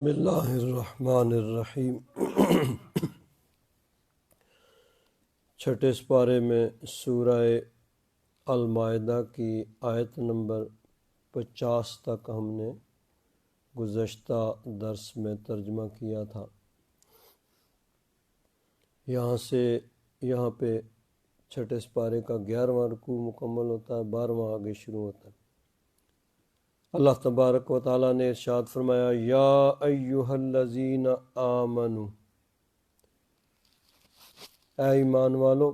بسم اللہ الرحمن الرحیم۔ چھٹے سپارے میں سورہ المائدہ کی آیت نمبر 50 تک ہم نے گزشتہ درس میں ترجمہ کیا تھا۔ یہاں پہ چھٹے سپارے کا 11واں رکوع مکمل ہوتا ہے، 12واں آگے شروع ہوتا ہے۔ اللہ تبارک و تعالیٰ نے ارشاد فرمایا، یا ایہا الذین آمنوا، اے ایمان والو،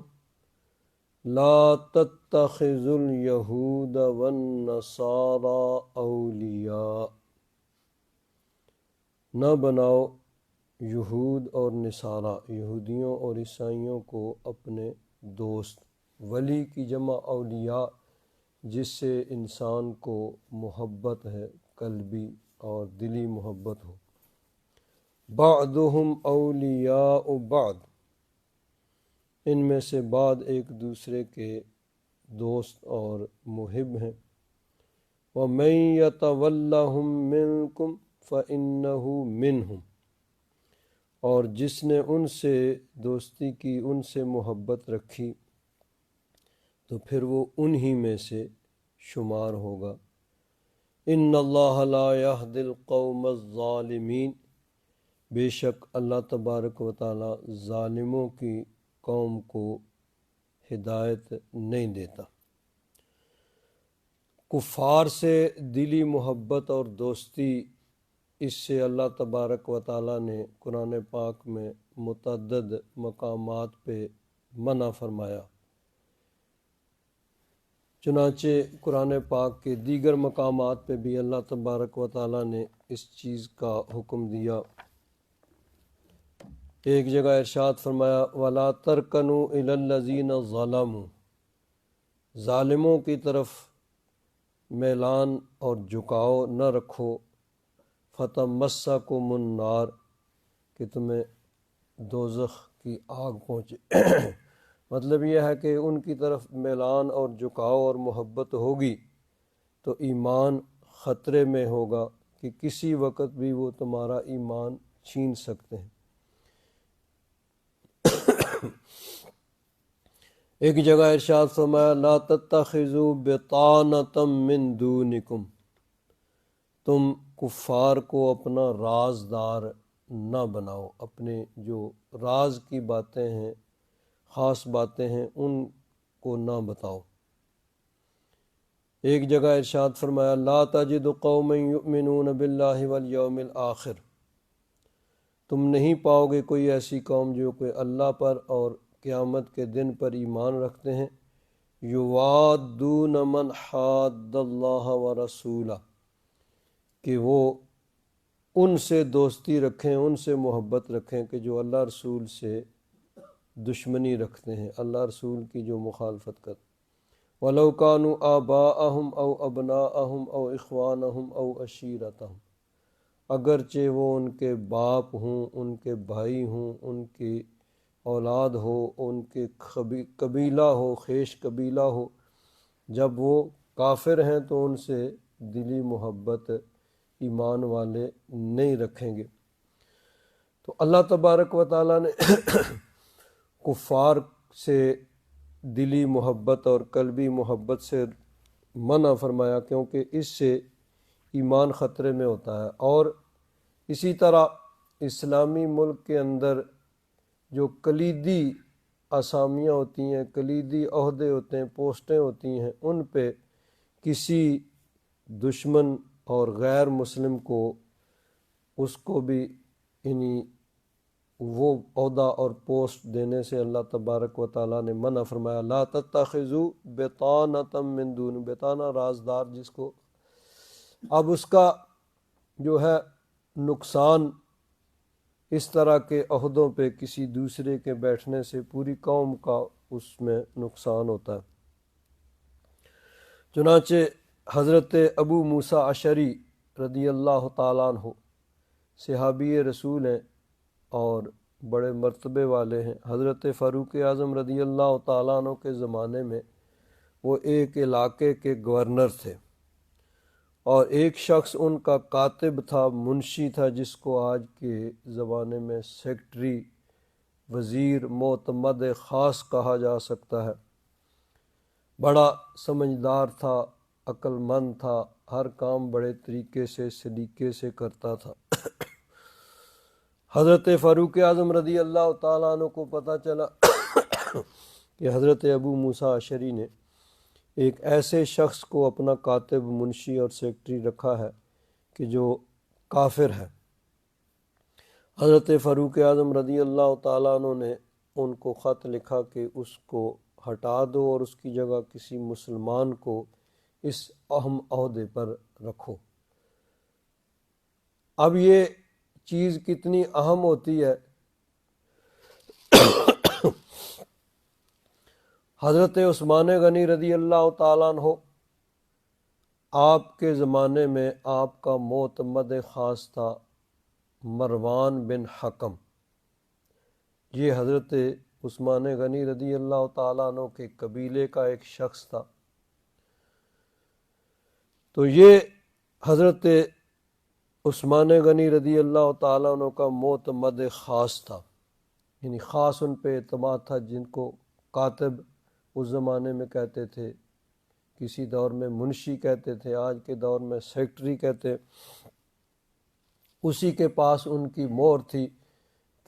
لا تتخذوا الیہود والنصارى اولیاء، نہ بناؤ یہود اور نصارہ، یہودیوں اور عیسائیوں کو اپنے دوست۔ ولی کی جمع اولیاء، جس سے انسان کو محبت ہے، قلبی اور دلی محبت ہو۔ بعضهم اولیاء بعض، ان میں سے بعض ایک دوسرے کے دوست اور محب ہیں۔ وَمَن يَتَوَلَّهُم مِّنكُمْ فَإِنَّهُ مِنْهُمْ، اور جس نے ان سے دوستی کی، ان سے محبت رکھی، تو پھر وہ انہی میں سے شمار ہوگا۔ ان اللہ لا یہدی القوم الظالمین، بے شک اللہ تبارک و تعالی ظالموں کی قوم کو ہدایت نہیں دیتا۔ کفار سے دلی محبت اور دوستی، اس سے اللہ تبارک و تعالی نے قرآن پاک میں متعدد مقامات پہ منع فرمایا۔ چنانچہ قرآن پاک کے دیگر مقامات پہ بھی اللہ تبارک و تعالی نے اس چیز کا حکم دیا۔ ایک جگہ ارشاد فرمایا، وَلَا تَرْكَنُوا إِلَى الَّذِينَ ظَلَمُوا، ظالموں کی طرف میلان اور جھکاؤ نہ رکھو، فَتَمَسَّكُمُ النَّارُ، کہ تمہیں دوزخ کی آگ پہنچے۔ مطلب یہ ہے کہ ان کی طرف میلان اور جھکاؤ اور محبت ہوگی تو ایمان خطرے میں ہوگا کہ کسی وقت بھی وہ تمہارا ایمان چھین سکتے ہیں۔ ایک جگہ ارشاد فرمایا، لا تتخذوا بطانة من دونکم، تم کفار کو اپنا رازدار نہ بناؤ، اپنے جو راز کی باتیں ہیں، خاص باتیں ہیں، ان کو نہ بتاؤ۔ ایک جگہ ارشاد فرمایا، لا تجد قوما یؤمنون باللہ والیوم الآخر، تم نہیں پاؤ گے کوئی ایسی قوم جو کہ اللہ پر اور قیامت کے دن پر ایمان رکھتے ہیں، یوادون من حاد اللہ ورسولہ، کہ وہ ان سے دوستی رکھیں، ان سے محبت رکھیں کہ جو اللہ رسول سے دشمنی رکھتے ہیں، اللہ رسول کی جو مخالفت کرتے ہیں۔ وَلَوْ كَانُوا آبَاءَهُمْ أَوْ أَبْنَاءَهُمْ أَوْ إِخْوَانَهُمْ أَوْ عَشِيرَتَهُمْ، اگرچہ وہ ان کے باپ ہوں، ان کے بھائی ہوں، ان کی اولاد ہو، ان کے قبیلہ ہو، خیش قبیلہ ہو، جب وہ کافر ہیں تو ان سے دلی محبت ایمان والے نہیں رکھیں گے۔ تو اللہ تبارک و تعالیٰ نے کفار سے دلی محبت اور قلبی محبت سے منع فرمایا، کیونکہ اس سے ایمان خطرے میں ہوتا ہے۔ اور اسی طرح اسلامی ملک کے اندر جو کلیدی اسامیاں ہوتی ہیں، کلیدی عہدے ہوتے ہیں، پوسٹیں ہوتی ہیں، ان پہ کسی دشمن اور غیر مسلم کو اس کو بھی وہ عہدہ اور پوسٹ دینے سے اللہ تبارک و تعالیٰ نے منع فرمایا۔ لا تتخذوا بطانة من دون، بطانہ رازدار جس کو، اب اس کا جو ہے نقصان اس طرح کے عہدوں پہ کسی دوسرے کے بیٹھنے سے پوری قوم کا اس میں نقصان ہوتا ہے۔ چنانچہ حضرت ابو موسیٰ اشعری رضی اللہ تعالیٰ عنہ صحابی رسول ہیں اور بڑے مرتبے والے ہیں۔ حضرت فاروق اعظم رضی اللہ تعالیٰ عنہ کے زمانے میں وہ ایک علاقے کے گورنر تھے۔ اور ایک شخص ان کا کاتب تھا، منشی تھا، جس کو آج کے زمانے میں سیکٹری، وزیر، معتمد خاص کہا جا سکتا ہے۔ بڑا سمجھدار تھا، عقل مند تھا، ہر کام بڑے طریقے سے، سلیقے سے کرتا تھا۔ حضرت فاروق اعظم رضی اللہ تعالیٰ عنہ کو پتہ چلا کہ حضرت ابو موسیٰ اشعری نے ایک ایسے شخص کو اپنا کاتب، منشی اور سیکٹری رکھا ہے کہ جو کافر ہے۔ حضرت فاروق اعظم رضی اللہ تعالیٰ عنہ نے ان کو خط لکھا کہ اس کو ہٹا دو اور اس کی جگہ کسی مسلمان کو اس اہم عہدے پر رکھو۔ اب یہ چیز کتنی اہم ہوتی ہے۔ حضرت عثمان غنی رضی اللہ تعالیٰ عنہ آپ کے زمانے میں آپ کا معتمد خاص تھا مروان بن حکم۔ یہ حضرت عثمان غنی رضی اللہ تعالیٰ عنہ کے قبیلے کا ایک شخص تھا۔ تو یہ حضرت عثمان غنی رضی اللہ تعالیٰ عنہ کا معتمد خاص تھا، یعنی خاص ان پہ اعتماد تھا، جن کو کاتب اس زمانے میں کہتے تھے، کسی دور میں منشی کہتے تھے، آج کے دور میں سیکٹری کہتے۔ اسی کے پاس ان کی مہر تھی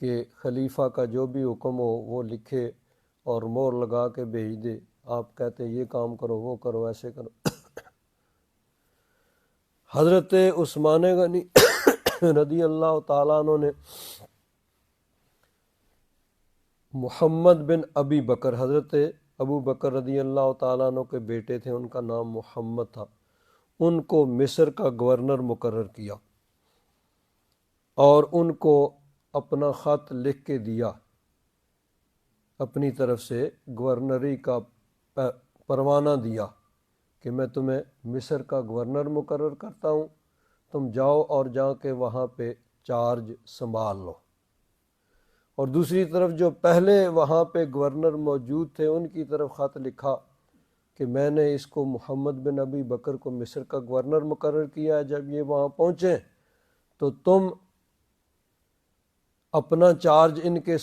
کہ خلیفہ کا جو بھی حکم ہو وہ لکھے اور مہر لگا کے بھیج دے۔ آپ کہتے یہ کام کرو، وہ کرو، ایسے کرو۔ حضرت عثمان غنی رضی اللہ تعالیٰ عنہ نے محمد بن ابی بکر، حضرت ابو بکر رضی اللہ تعالیٰ عنہ کے بیٹے تھے، ان کا نام محمد تھا، ان کو مصر کا گورنر مقرر کیا اور ان کو اپنا خط لکھ کے دیا، اپنی طرف سے گورنری کا پروانہ دیا کہ میں تمہیں مصر کا گورنر مقرر کرتا ہوں، تم جاؤ اور جا کے وہاں پہ چارج سنبھال لو۔ اور دوسری طرف جو پہلے وہاں پہ گورنر موجود تھے ان کی طرف خط لکھا کہ میں نے اس کو محمد بن ابی بکر کو مصر کا گورنر مقرر کیا ہے، جب یہ وہاں پہنچیں تو تم اپنا چارج ان کے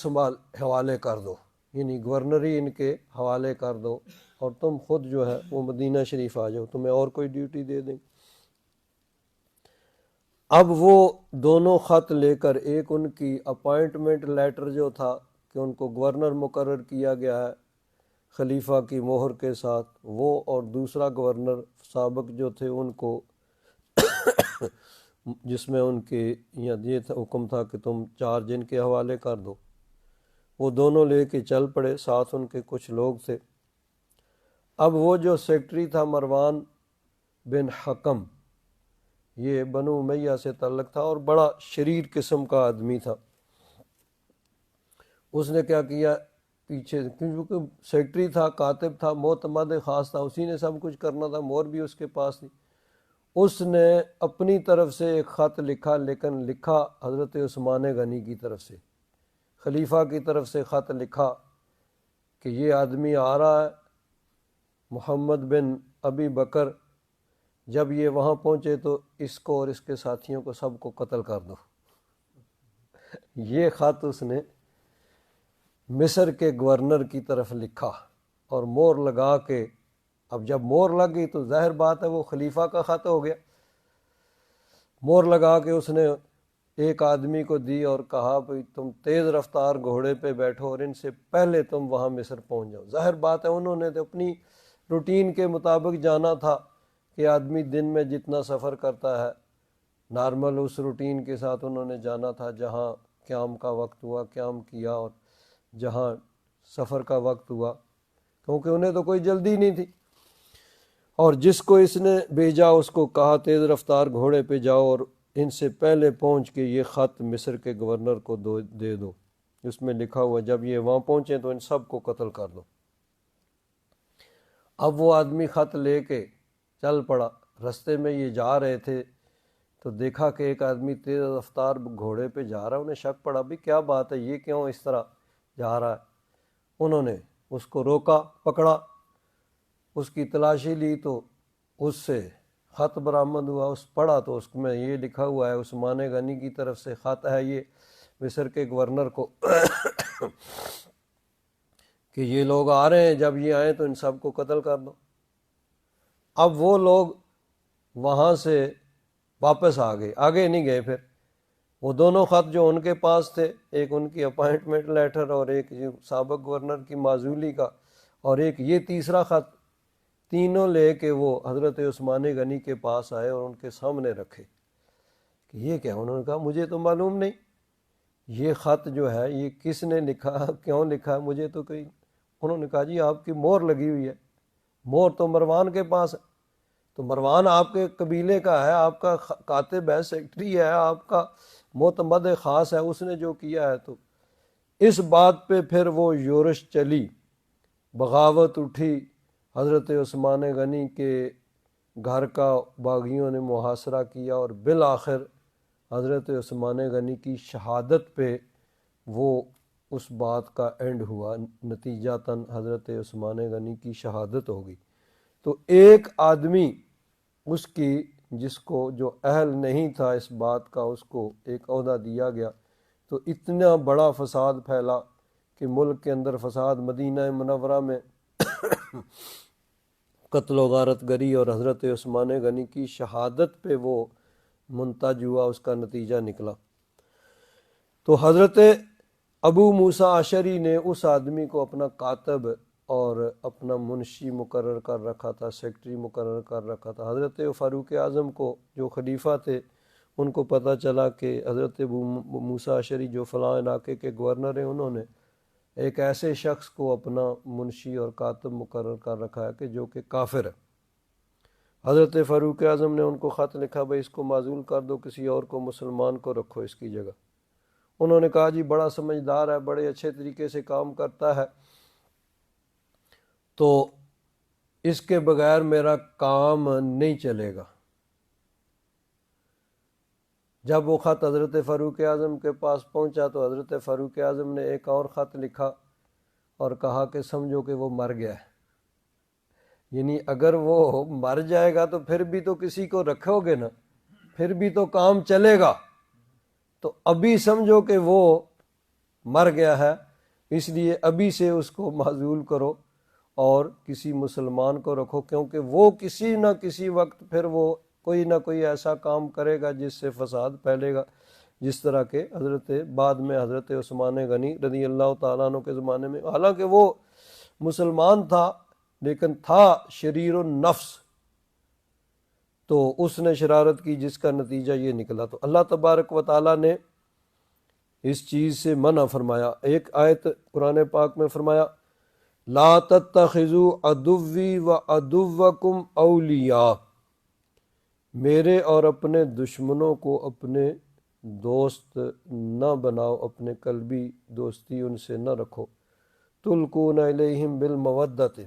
حوالے کر دو، یعنی گورنری ان کے حوالے کر دو، اور تم خود جو ہے وہ مدینہ شریف آ جاؤ، تمہیں اور کوئی ڈیوٹی دے دیں۔ اب وہ دونوں خط لے کر، ایک ان کی اپائنٹمنٹ لیٹر جو تھا کہ ان کو گورنر مقرر کیا گیا ہے خلیفہ کی مہر کے ساتھ، وہ، اور دوسرا گورنر سابق جو تھے ان کو جس میں ان کے یہ حکم تھا کہ تم چارج ان کے حوالے کر دو، وہ دونوں لے کے چل پڑے، ساتھ ان کے کچھ لوگ تھے۔ اب وہ جو سیکٹری تھا مروان بن حکم، یہ بنو امیہ سے تعلق تھا اور بڑا شریر قسم کا آدمی تھا۔ اس نے کیا کیا، پیچھے، کیونکہ سیکٹری تھا، کاتب تھا، معتمد خاص تھا، اسی نے سب کچھ کرنا تھا، مہر بھی اس کے پاس تھی۔ اس نے اپنی طرف سے ایک خط لکھا، لیکن لکھا حضرت عثمان غنی کی طرف سے، خلیفہ کی طرف سے خط لکھا کہ یہ آدمی آ رہا ہے محمد بن ابی بکر، جب یہ وہاں پہنچے تو اس کو اور اس کے ساتھیوں کو سب کو قتل کر دو۔ یہ خط اس نے مصر کے گورنر کی طرف لکھا اور مہر لگا کے، اب جب مہر لگ گئی تو ظاہر بات ہے وہ خلیفہ کا خط ہو گیا، مہر لگا کے اس نے ایک آدمی کو دی اور کہا بھئی تم تیز رفتار گھوڑے پہ بیٹھو اور ان سے پہلے تم وہاں مصر پہنچ جاؤ۔ ظاہر بات ہے انہوں نے تو اپنی روٹین کے مطابق جانا تھا کہ آدمی دن میں جتنا سفر کرتا ہے نارمل، اس روٹین کے ساتھ انہوں نے جانا تھا، جہاں قیام کا وقت ہوا قیام کیا اور جہاں سفر کا وقت ہوا، کیونکہ انہیں تو کوئی جلدی نہیں تھی۔ اور جس کو اس نے بھیجا اس کو کہا تیز رفتار گھوڑے پہ جاؤ اور ان سے پہلے پہنچ کے یہ خط مصر کے گورنر کو دے دو، اس میں لکھا ہوا جب یہ وہاں پہنچے تو ان سب کو قتل کر دو۔ اب وہ آدمی خط لے کے چل پڑا، رستے میں یہ جا رہے تھے تو دیکھا کہ ایک آدمی تیز رفتار گھوڑے پہ جا رہا ہے، انہیں شک پڑا بھی کیا بات ہے، یہ کیوں اس طرح جا رہا ہے۔ انہوں نے اس کو روکا، پکڑا، اس کی تلاشی لی تو اس سے خط برآمد ہوا، اس پڑھا تو اس میں یہ لکھا ہوا ہے عثمان غنی کی طرف سے خط ہے یہ مصر کے گورنر کو کہ یہ لوگ آ رہے ہیں، جب یہ آئیں تو ان سب کو قتل کر دو۔ اب وہ لوگ وہاں سے واپس آ گئے، آگے نہیں گئے پھر۔ وہ دونوں خط جو ان کے پاس تھے، ایک ان کی اپائنٹمنٹ لیٹر اور ایک سابق گورنر کی معزولی کا، اور ایک یہ تیسرا خط، تینوں لے کے وہ حضرت عثمان غنی کے پاس آئے اور ان کے سامنے رکھے کہ یہ کیا؟ انہوں نے کہا مجھے تو معلوم نہیں، یہ خط جو ہے یہ کس نے لکھا، کیوں لکھا، مجھے تو کوئی۔ انہوں نے کہا جی آپ کی مہر لگی ہوئی ہے، مہر تو مروان کے پاس ہے، تو مروان آپ کے قبیلے کا ہے، آپ کا کاتب ہے، سیکٹری ہے، آپ کا معتمد خاص ہے، اس نے جو کیا ہے۔ تو اس بات پہ پھر وہ یورش چلی، بغاوت اٹھی، حضرت عثمان غنی کے گھر کا باغیوں نے محاصرہ کیا، اور بالآخر حضرت عثمان غنی کی شہادت پہ وہ اس بات کا اینڈ ہوا، نتیجتاً حضرت عثمان غنی کی شہادت ہو گئی۔ تو ایک آدمی اس کی، جس کو جو اہل نہیں تھا اس بات کا، اس کو ایک عہدہ دیا گیا، تو اتنا بڑا فساد پھیلا کہ ملک کے اندر فساد، مدینہ منورہ میں قتل و غارت گری، اور حضرت عثمان غنی کی شہادت پہ وہ منتج ہوا، اس کا نتیجہ نکلا۔ تو حضرت ابو موسیٰ اشعری نے اس آدمی کو اپنا کاتب اور اپنا منشی مقرر کر رکھا تھا، سیکٹری مقرر کر رکھا تھا۔ حضرت فاروق اعظم کو، جو خلیفہ تھے، ان کو پتہ چلا کہ حضرت ابو موسیٰ اشعری جو فلاں علاقے کے گورنر ہیں، انہوں نے ایک ایسے شخص کو اپنا منشی اور کاتب مقرر کر رکھا ہے کہ جو کہ کافر ہے۔ حضرت فاروق اعظم نے ان کو خط لکھا، بھائی اس کو معزول کر دو، کسی اور کو مسلمان کو رکھو اس کی جگہ۔ انہوں نے کہا جی بڑا سمجھدار ہے، بڑے اچھے طریقے سے کام کرتا ہے، تو اس کے بغیر میرا کام نہیں چلے گا۔ جب وہ خط حضرت فاروق اعظم کے پاس پہنچا تو حضرت فاروق اعظم نے ایک اور خط لکھا اور کہا کہ سمجھو کہ وہ مر گیا ہے، یعنی اگر وہ مر جائے گا تو پھر بھی تو کسی کو رکھو گے نا، پھر بھی تو کام چلے گا، تو ابھی سمجھو کہ وہ مر گیا ہے، اس لیے ابھی سے اس کو معزول کرو اور کسی مسلمان کو رکھو، کیونکہ وہ کسی نہ کسی وقت پھر وہ کوئی نہ کوئی ایسا کام کرے گا جس سے فساد پھیلے گا، جس طرح کہ بعد میں حضرت عثمان غنی رضی اللہ تعالیٰ عنہ کے زمانے میں، حالانکہ وہ مسلمان تھا لیکن تھا شریر النفس، تو اس نے شرارت کی جس کا نتیجہ یہ نکلا۔ تو اللہ تبارک و تعالیٰ نے اس چیز سے منع فرمایا۔ ایک آیت قرآن پاک میں فرمایا لا تتخذوا عدوی و عدوکم اولیاء، میرے اور اپنے دشمنوں کو اپنے دوست نہ بناؤ، اپنے قلبی دوستی ان سے نہ رکھو، تلقون الیہم بالمودۃ،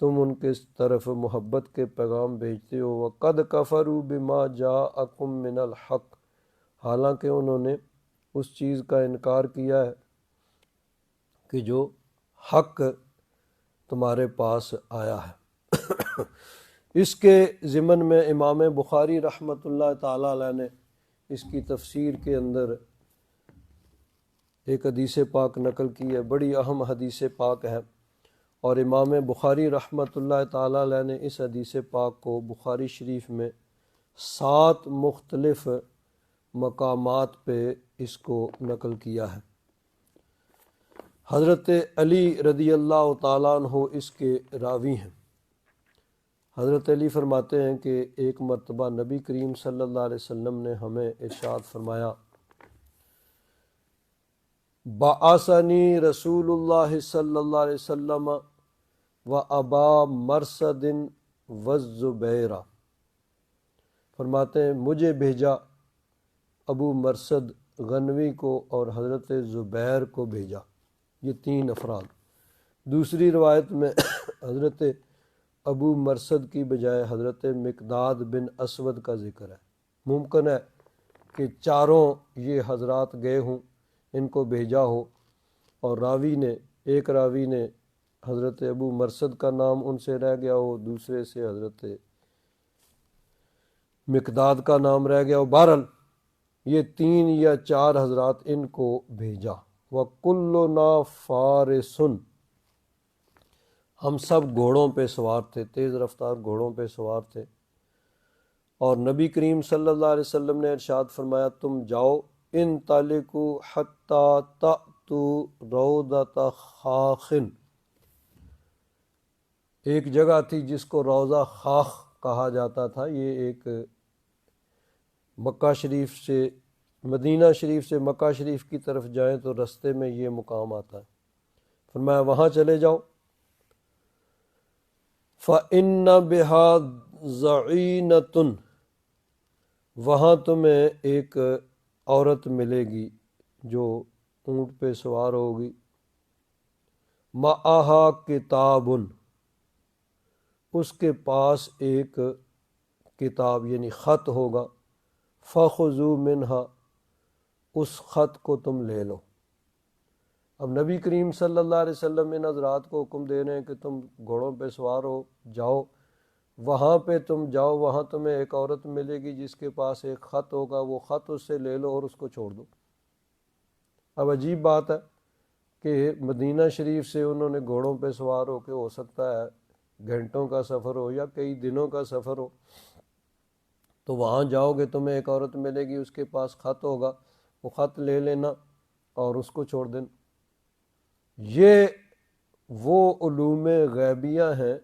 تم ان کے طرف محبت کے پیغام بھیجتے ہو، وقد کفروا بما جاءکم من الحق، حالانکہ انہوں نے اس چیز کا انکار کیا ہے کہ جو حق تمہارے پاس آیا ہے۔ اس کے ضمن میں امام بخاری رحمۃ اللہ تعالی علیہ نے اس کی تفسیر کے اندر ایک حدیث پاک نقل کی ہے، بڑی اہم حدیث پاک ہے، اور امام بخاری رحمۃ اللہ تعالی علیہ نے اس حدیث پاک کو بخاری شریف میں 7 مختلف مقامات پہ اس کو نقل کیا ہے۔ حضرت علی رضی اللہ تعالیٰ عنہ اس کے راوی ہیں۔ حضرت علی فرماتے ہیں کہ ایک مرتبہ نبی کریم صلی اللہ علیہ وسلم نے ہمیں ارشاد فرمایا بعثنی رسول اللہ صلی اللہ علیہ وسلم و ابا مرصد والزبیر، فرماتے ہیں مجھے بھیجا، ابو مرصد غنوی کو اور حضرت زبیر کو بھیجا، یہ 3 افراد۔ دوسری روایت میں حضرت ابو مرصد کی بجائے حضرت مقداد بن اسود کا ذکر ہے۔ ممکن ہے کہ چاروں یہ حضرات گئے ہوں، ان کو بھیجا ہو، اور ایک راوی نے حضرت ابو مرصد کا نام ان سے رہ گیا ہو، دوسرے سے حضرت مقداد کا نام رہ گیا، اور بہرحال یہ 3 یا 4 حضرات ان کو بھیجا۔ وَكُلُّنَا فَارِسٌ، ہم سب گھوڑوں پہ سوار تھے، تیز رفتار گھوڑوں پہ سوار تھے، اور نبی کریم صلی اللہ علیہ وسلم نے ارشاد فرمایا تم جاؤ، انطلقوا حتی تأتوا روضۃ خاخ، ایک جگہ تھی جس کو روضہ خاخ کہا جاتا تھا، یہ ایک مکہ شریف سے، مدینہ شریف سے مکہ شریف کی طرف جائیں تو رستے میں یہ مقام آتا ہے، فرمایا وہاں چلے جاؤ۔ فَإِنَّ بِهَا ضَعِينَةٌ، وہاں تمہیں ایک عورت ملے گی جو اونٹ پہ سوار ہوگی، مَعَهَا کتاب، اس کے پاس ایک کتاب یعنی خط ہوگا، فَخُذُوا مِنْهَا، اس خط کو تم لے لو۔ اب نبی کریم صلی اللہ علیہ وسلم ان حضرات کو حکم دے رہے ہیں کہ تم گھوڑوں پہ سوار ہو جاؤ، وہاں پہ تم جاؤ، وہاں تمہیں ایک عورت ملے گی جس کے پاس ایک خط ہوگا، وہ خط اس سے لے لو اور اس کو چھوڑ دو۔ اب عجیب بات ہے کہ مدینہ شریف سے انہوں نے گھوڑوں پہ سوار ہو کے، ہو سکتا ہے گھنٹوں کا سفر ہو یا کئی دنوں کا سفر ہو، تو وہاں جاؤ گے تمہیں ایک عورت ملے گی، اس کے پاس خط ہوگا، وہ خط لے لینا اور اس کو چھوڑ دینا۔ یہ وہ علوم غیبیہ ہیں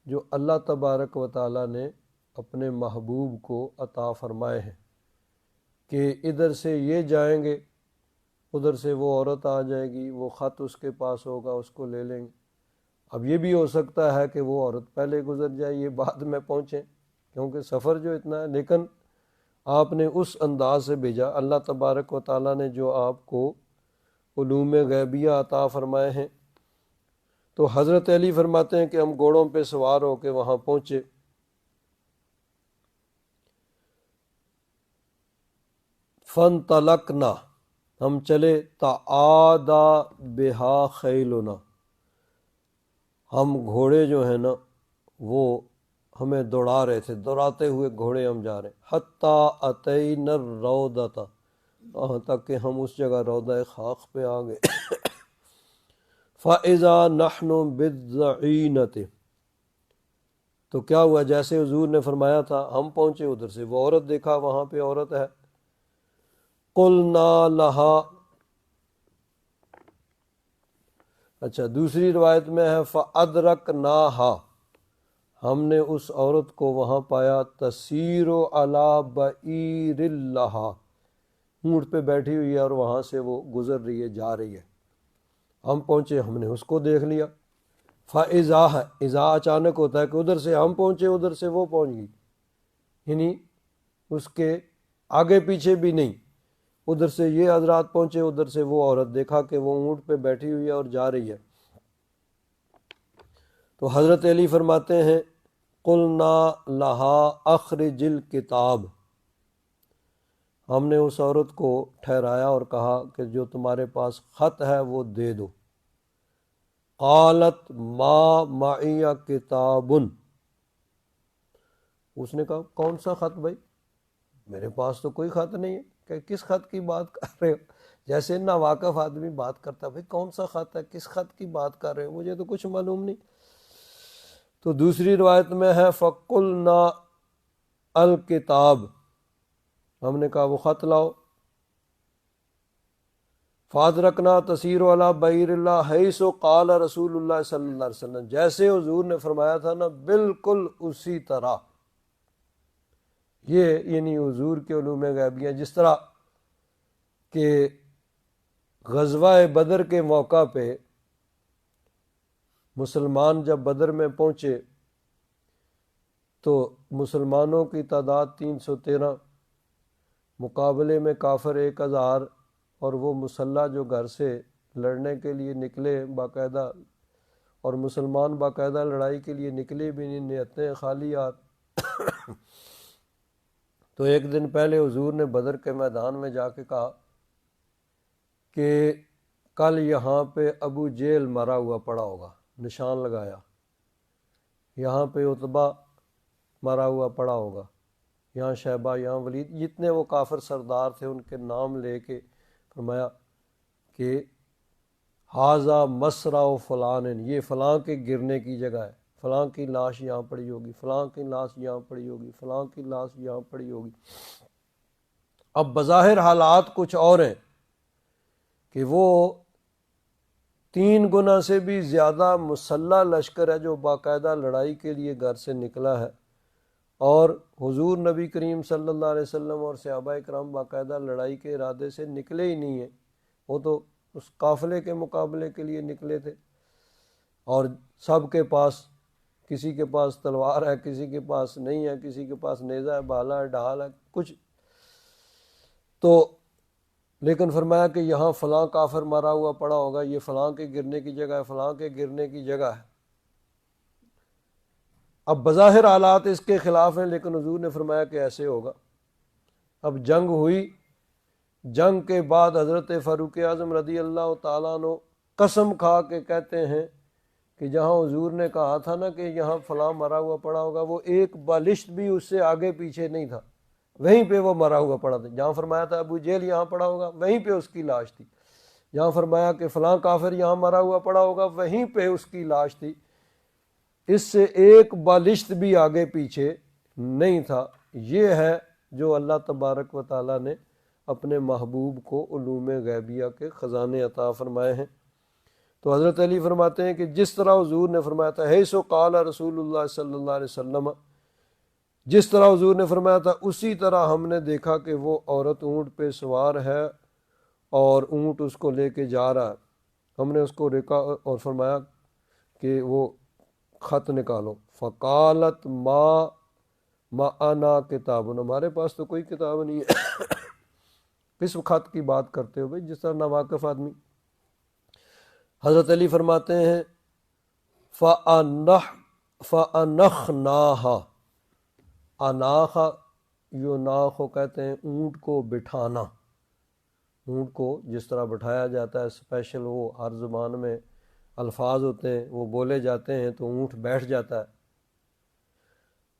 جو اللہ تبارک و تعالیٰ نے اپنے محبوب کو عطا فرمائے ہیں، کہ ادھر سے یہ جائیں گے، ادھر سے وہ عورت آ جائے گی، وہ خط اس کے پاس ہوگا، اس کو لے لیں گے۔ اب یہ بھی ہو سکتا ہے کہ وہ عورت پہلے گزر جائے، یہ بعد میں پہنچیں، کیونکہ سفر جو اتنا ہے، لیکن آپ نے اس انداز سے بھیجا، اللہ تبارک و تعالیٰ نے جو آپ کو علوم غیبیہ عطا فرمائے ہیں۔ تو حضرت علی فرماتے ہیں کہ ہم گھوڑوں پہ سوار ہو کے وہاں پہنچے، فَانْطَلَقْنَا، ہم چلے، تَعَادَى بِهَا خَيْلُنَا، ہم گھوڑے جو ہیں نا وہ ہمیں دوڑا رہے تھے، دوڑاتے ہوئے گھوڑے ہم جا رہے ہیں، حَتَّى أَتَيْنَا الرَّوْضَةَ، وہاں تک کہ ہم اس جگہ روضہ خاخ پہ آ گئے۔ فَإِذَا نَحْنُ بِالضَّعِينَةِ، تو کیا ہوا، جیسے حضور نے فرمایا تھا ہم پہنچے، ادھر سے وہ عورت دیکھا، وہاں پہ عورت ہے، قُلْنَا لَهَا، اچھا دوسری روایت میں ہے فَأَدْرَكْنَاهَا، ہم نے اس عورت کو وہاں پایا، تَسِيرُ عَلَى بَعِيرٍ لَهَا، اونٹ پہ بیٹھی ہوئی ہے اور وہاں سے وہ گزر رہی ہے، جا رہی ہے۔ ہم پہنچے، ہم نے اس کو دیکھ لیا، فَإِذَا ہے، اذا اچانک ہوتا ہے کہ ادھر سے ہم پہنچے، ادھر سے وہ پہنچ گئی، یعنی اس کے آگے پیچھے بھی نہیں، ادھر سے یہ حضرات پہنچے، ادھر سے وہ عورت، دیکھا کہ وہ اونٹ پہ بیٹھی ہوئی ہے اور جا رہی ہے۔ تو حضرت علی فرماتے ہیں قلنا لها اخرج الکتاب، ہم نے اس عورت کو ٹھہرایا اور کہا کہ جو تمہارے پاس خط ہے وہ دے دو۔ قالت ما معی کتاب، اس نے کہا کون سا خط بھائی، میرے پاس تو کوئی خط نہیں ہے، کہ کس خط کی بات کر رہے ہو، جیسے ناواقف آدمی بات کرتا ہے، بھائی کون سا خط ہے، کس خط کی بات کر رہے ہو، مجھے تو کچھ معلوم نہیں۔ تو دوسری روایت میں ہے فَقُلْنَا الکتاب، ہم نے کہا وہ خط لاؤ۔ فَأَدْرَكْنَا تَسِيرُ عَلَى بَعِيرٍ لَهَا حَيْثُ قَالَ رسول اللہ صلی اللہ علیہ وسلم، جیسے حضور نے فرمایا تھا نا بالکل اسی طرح۔ یہ یعنی حضور کے علوم غیبیہ، جس طرح کہ غزوہ بدر کے موقع پہ مسلمان جب بدر میں پہنچے تو مسلمانوں کی تعداد 313، مقابلے میں کافر 1000، اور وہ مسلح جو گھر سے لڑنے کے لیے نکلے باقاعدہ، اور مسلمان باقاعدہ لڑائی کے لیے نکلے بھی نہیں، نیتیں خالی ہاتھ۔ تو ایک دن پہلے حضور نے بدر کے میدان میں جا کے کہا کہ کل یہاں پہ ابو جہل مرا ہوا پڑا ہوگا، نشان لگایا، یہاں پہ عتبہ مرا ہوا پڑا ہوگا، یہاں شیبہ، یہاں ولید، جتنے وہ کافر سردار تھے ان کے نام لے کے فرمایا کہ حاذا مسرع فلان، یہ فلاں کے گرنے کی جگہ ہے، فلاں کی لاش یہاں پڑی ہوگی، فلاں کی لاش یہاں پڑی ہوگی، فلاں کی لاش یہاں پڑی ہوگی۔ اب بظاہر حالات کچھ اور ہیں کہ وہ 3 گنا سے بھی زیادہ مسلح لشکر ہے جو باقاعدہ لڑائی کے لیے گھر سے نکلا ہے، اور حضور نبی کریم صلی اللہ علیہ وسلم اور صحابہ کرام باقاعدہ لڑائی کے ارادے سے نکلے ہی نہیں ہیں، وہ تو اس قافلے کے مقابلے کے لیے نکلے تھے، اور سب کے پاس، کسی کے پاس تلوار ہے، کسی کے پاس نہیں ہے، کسی کے پاس نیزہ ہے، بھالا ہے، ڈھال ہے، کچھ تو، لیکن فرمایا کہ یہاں فلاں کافر مرا ہوا پڑا ہوگا، یہ فلاں کے گرنے کی جگہ ہے، فلاں کے گرنے کی جگہ ہے۔ اب بظاہر حالات اس کے خلاف ہیں، لیکن حضور نے فرمایا کہ ایسے ہوگا۔ اب جنگ ہوئی، جنگ کے بعد حضرت فاروق اعظم رضی اللہ تعالیٰ عنہ قسم کھا کے کہتے ہیں کہ جہاں حضور نے کہا تھا نا کہ یہاں فلاں مرا ہوا پڑا ہوگا، وہ ایک بالشت بھی اس سے آگے پیچھے نہیں تھا، وہیں پہ وہ مرا ہوا پڑا تھا۔ جہاں فرمایا تھا ابو جہل یہاں پڑا ہوگا، وہیں پہ اس کی لاش تھی۔ جہاں فرمایا کہ فلاں کافر یہاں مرا ہوا پڑا ہوگا، وہیں پہ اس کی لاش تھی۔ اس سے ایک بالشت بھی آگے پیچھے نہیں تھا۔ یہ ہے جو اللہ تبارک و تعالیٰ نے اپنے محبوب کو علوم غیبیہ کے خزانے عطا فرمائے ہیں۔ تو حضرت علی فرماتے ہیں کہ جس طرح حضور نے فرمایا تھا ہے سو قال رسول اللہ صلی اللہ علیہ وسلم، جس طرح حضور نے فرمایا تھا اسی طرح ہم نے دیکھا کہ وہ عورت اونٹ پہ سوار ہے اور اونٹ اس کو لے کے جا رہا ہے۔ ہم نے اس کو روکا اور فرمایا کہ وہ خط نکالو، فقالت ما معنا کتاب، ہمارے پاس تو کوئی کتاب نہیں ہے۔ کس خط کی بات کرتے ہو بھائی، جس طرح ناواقف آدمی۔ حضرت علی فرماتے ہیں فَأَنَخْنَاهَا، اناخ یوناخ کو کہتے ہیں اونٹ کو بٹھانا، اونٹ کو جس طرح بٹھایا جاتا ہے، اسپیشل وہ ہر زبان میں الفاظ ہوتے ہیں، وہ بولے جاتے ہیں تو اونٹ بیٹھ جاتا ہے۔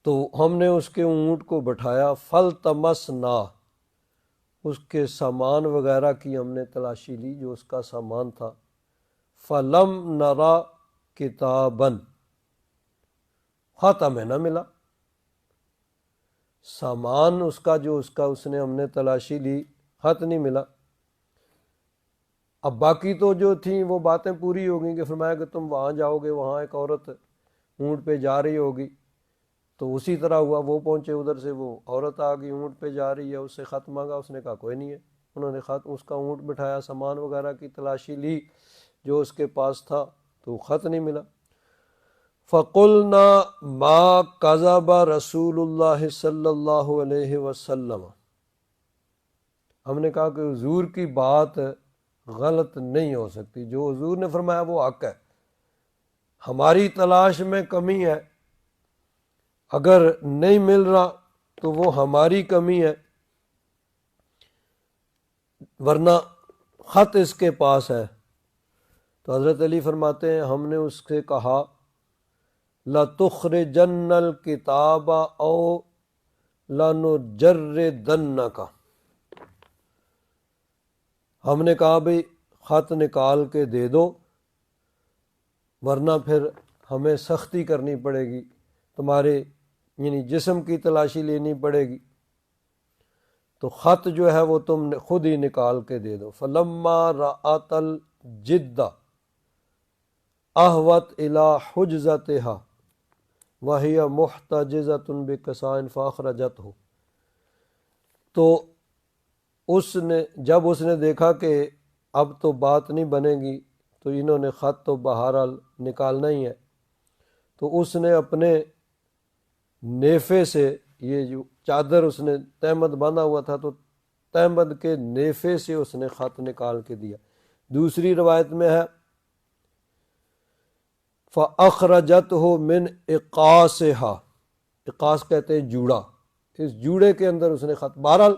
تو ہم نے اس کے اونٹ کو بٹھایا، فَلْتَمَسْنَا، اس کے سامان وغیرہ کی ہم نے تلاشی لی، جو اس کا سامان تھا۔ فَلَمْ نَرَا کِتَابًا، خط ہمیں نہ ملا، سامان اس کا جو اس نے ہم نے تلاشی لی، خط نہیں ملا۔ اب باقی تو جو تھیں وہ باتیں پوری ہو گئیں کہ فرمایا کہ تم وہاں جاؤ گے، وہاں ایک عورت اونٹ پہ جا رہی ہوگی، تو اسی طرح ہوا، وہ پہنچے ادھر سے، وہ عورت آ گئی اونٹ پہ جا رہی ہے، اس سے خط مانگا، اس نے کہا کوئی نہیں ہے۔ انہوں نے خط، اس کا اونٹ بٹھایا، سامان وغیرہ کی تلاشی لی جو اس کے پاس تھا، تو خط نہیں ملا۔ فَقُلْنَا مَا كَذَبَ رسول اللہ صلی اللہ علیہ وسلم، ہم نے کہا کہ حضور کی بات غلط نہیں ہو سکتی، جو حضور نے فرمایا وہ حق ہے، ہماری تلاش میں کمی ہے، اگر نہیں مل رہا تو وہ ہماری کمی ہے، ورنہ خط اس کے پاس ہے۔ تو حضرت علی فرماتے ہیں ہم نے اس سے کہا لَتُخْرِجَنَّ الْكِتَابَ أَوْ لَنُجَرِّدَنَّكَ، ہم نے کہا بھئی خط نکال کے دے دو، ورنہ پھر ہمیں سختی کرنی پڑے گی، تمہارے یعنی جسم کی تلاشی لینی پڑے گی، تو خط جو ہے وہ تم خود ہی نکال کے دے دو۔ فَلَمَّا رَأَتِ الْجِدَّ أَهْوَتْ إِلَىٰ حُجْزَتِهَا وَهِيَ مُحْتَجِزَةٌ بِكَسَائٍ فَأَخْرَجَتْهُ، تو جب اس نے دیکھا کہ اب تو بات نہیں بنے گی، تو انہوں نے خط تو بہرحال نکالنا ہی ہے، تو اس نے اپنے نیفے سے، یہ جو چادر اس نے تہمد باندھا ہوا تھا، تو تہمد کے نیفے سے اس نے خط نکال کے دیا۔ دوسری روایت میں ہے فَأَخْرَجَتْهُ مِنْ إِقَاسِهَا، اقاس کہتے ہیں جوڑا، اس جوڑے کے اندر اس نے خط، بہرحال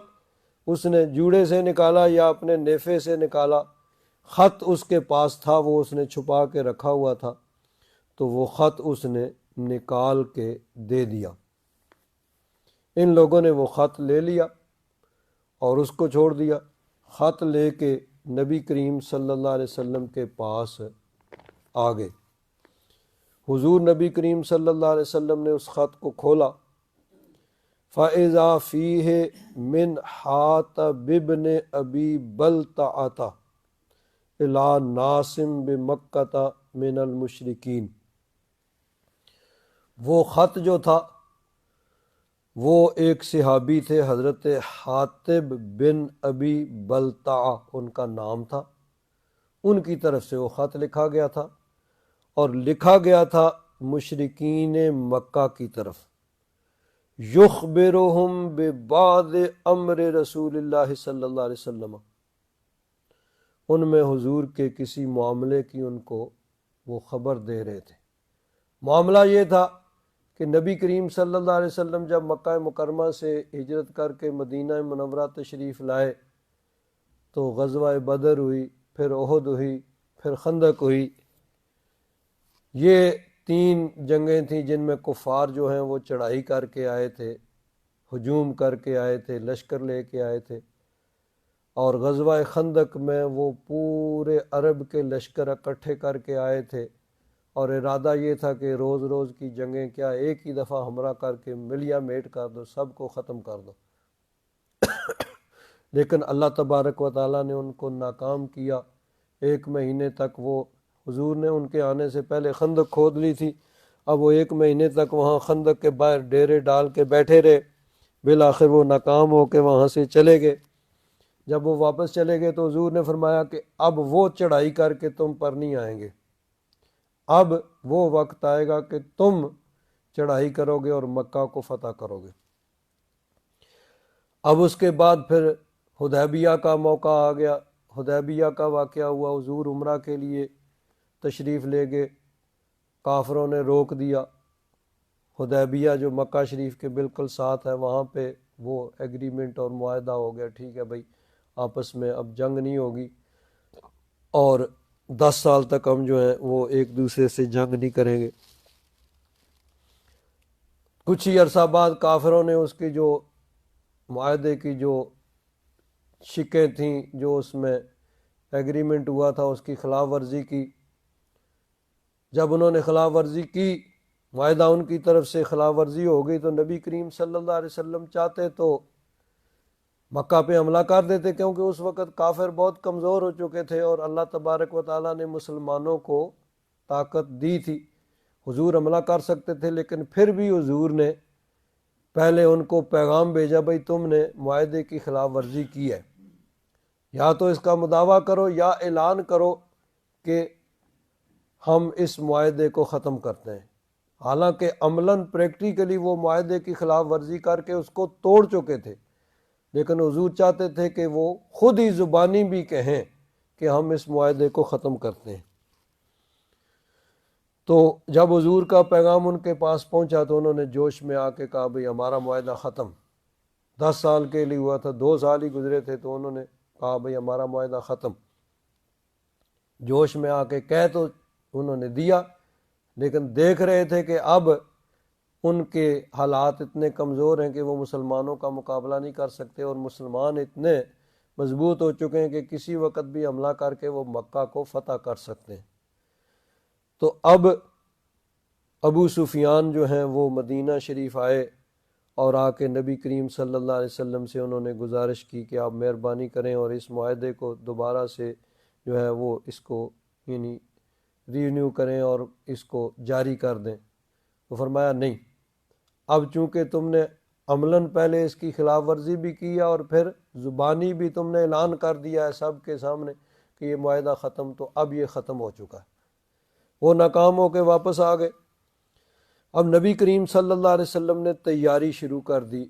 اس نے جوڑے سے نکالا یا اپنے نیفے سے نکالا، خط اس کے پاس تھا، وہ اس نے چھپا کے رکھا ہوا تھا، تو وہ خط اس نے نکال کے دے دیا۔ ان لوگوں نے وہ خط لے لیا اور اس کو چھوڑ دیا۔ خط لے کے نبی کریم صلی اللہ علیہ وسلم کے پاس آ گئے۔ حضور نبی کریم صلی اللہ علیہ وسلم نے اس خط کو کھولا، فَإِذَا فِيهِ مِنْ حَاطَبِ بْنِ أَبِي بَلْتَعَةَ إِلَىٰ نَاسٍ بِمَكَّةَ مِنَ الْمُشْرِكِينَ۔ وہ خط جو تھا وہ ایک صحابی تھے، حضرت حاطب بن ابی بلتعہ ان کا نام تھا، ان کی طرف سے وہ خط لکھا گیا تھا، اور لکھا گیا تھا مشرکین مکہ کی طرف، یخبرہم ببعض امر رسول اللہ صلی اللہ علیہ وسلم، ان میں حضور کے کسی معاملے کی ان کو وہ خبر دے رہے تھے۔ معاملہ یہ تھا کہ نبی کریم صلی اللہ علیہ وسلم جب مکہ مکرمہ سے ہجرت کر کے مدینہ منورہ تشریف لائے تو غزوہ بدر ہوئی، پھر احد ہوئی، پھر خندق ہوئی۔ یہ 3 جنگیں تھیں جن میں کفار جو ہیں وہ چڑھائی کر کے آئے تھے، ہجوم کر کے آئے تھے، لشکر لے کے آئے تھے، اور غزوہ خندق میں وہ پورے عرب کے لشکر اکٹھے کر کے آئے تھے، اور ارادہ یہ تھا کہ روز روز کی جنگیں کیا ایک ہی دفعہ ہمراہ کر کے ملیا میٹ کر دو، سب کو ختم کر دو۔ لیکن اللہ تبارک و تعالیٰ نے ان کو ناکام کیا۔ 1 مہینے تک وہ حضور نے ان کے آنے سے پہلے خندق کھود لی تھی، اب وہ 1 مہینے تک وہاں خندق کے باہر ڈیرے ڈال کے بیٹھے رہے، بالآخر وہ ناکام ہو کے وہاں سے چلے گئے۔ جب وہ واپس چلے گئے تو حضور نے فرمایا کہ اب وہ چڑھائی کر کے تم پر نہیں آئیں گے، اب وہ وقت آئے گا کہ تم چڑھائی کرو گے اور مکہ کو فتح کرو گے۔ اب اس کے بعد پھر حدیبیہ کا موقع آ گیا، حدیبیہ کا واقعہ ہوا، حضور عمرہ کے لیے تشریف لے گئے، کافروں نے روک دیا۔ حدیبیہ جو مکہ شریف کے بالکل ساتھ ہے، وہاں پہ وہ ایگریمنٹ اور معاہدہ ہو گیا، ٹھیک ہے بھائی آپس میں اب جنگ نہیں ہوگی، اور 10 سال تک ہم جو ہیں وہ ایک دوسرے سے جنگ نہیں کریں گے۔ کچھ ہی عرصہ بعد کافروں نے اس کی جو معاہدے کی جو شکیں تھیں، جو اس میں ایگریمنٹ ہوا تھا، اس کی خلاف ورزی کی۔ جب انہوں نے خلاف ورزی کی، معاہدہ ان کی طرف سے خلاف ورزی ہو گئی، تو نبی کریم صلی اللہ علیہ وسلم چاہتے تو مکہ پہ حملہ کر دیتے، کیونکہ اس وقت کافر بہت کمزور ہو چکے تھے اور اللہ تبارک و تعالیٰ نے مسلمانوں کو طاقت دی تھی، حضور حملہ کر سکتے تھے۔ لیکن پھر بھی حضور نے پہلے ان کو پیغام بھیجا، بھائی تم نے معاہدے کی خلاف ورزی کی ہے، یا تو اس کا مداوع کرو یا اعلان کرو کہ ہم اس معاہدے کو ختم کرتے ہیں۔ حالانکہ عملاً پریکٹیکلی وہ معاہدے کی خلاف ورزی کر کے اس کو توڑ چکے تھے، لیکن حضور چاہتے تھے کہ وہ خود ہی زبانی بھی کہیں کہ ہم اس معاہدے کو ختم کرتے ہیں۔ تو جب حضور کا پیغام ان کے پاس پہنچا تو انہوں نے جوش میں آ کے کہا بھئی ہمارا معاہدہ ختم، 10 سال کے لیے ہوا تھا، 2 سال ہی گزرے تھے، تو انہوں نے کہا بھئی ہمارا معاہدہ ختم۔ جوش میں آ کے کہہ تو انہوں نے دیا، لیکن دیکھ رہے تھے کہ اب ان کے حالات اتنے کمزور ہیں کہ وہ مسلمانوں کا مقابلہ نہیں کر سکتے، اور مسلمان اتنے مضبوط ہو چکے ہیں کہ کسی وقت بھی حملہ کر کے وہ مکہ کو فتح کر سکتے ہیں۔ تو اب ابو سفیان جو ہیں وہ مدینہ شریف آئے اور آ کے نبی کریم صلی اللہ علیہ وسلم سے انہوں نے گزارش کی کہ آپ مہربانی کریں اور اس معاہدے کو دوبارہ سے جو ہے وہ اس کو یعنی رینیو کریں اور اس کو جاری کر دیں۔ تو فرمایا نہیں، اب چونکہ تم نے عملاً پہلے اس کی خلاف ورزی بھی کی ہے اور پھر زبانی بھی تم نے اعلان کر دیا ہے سب کے سامنے کہ یہ معاہدہ ختم، تو اب یہ ختم ہو چکا ہے۔ وہ ناکام ہو کے واپس آ گئے۔ اب نبی کریم صلی اللہ علیہ وسلم نے تیاری شروع کر دی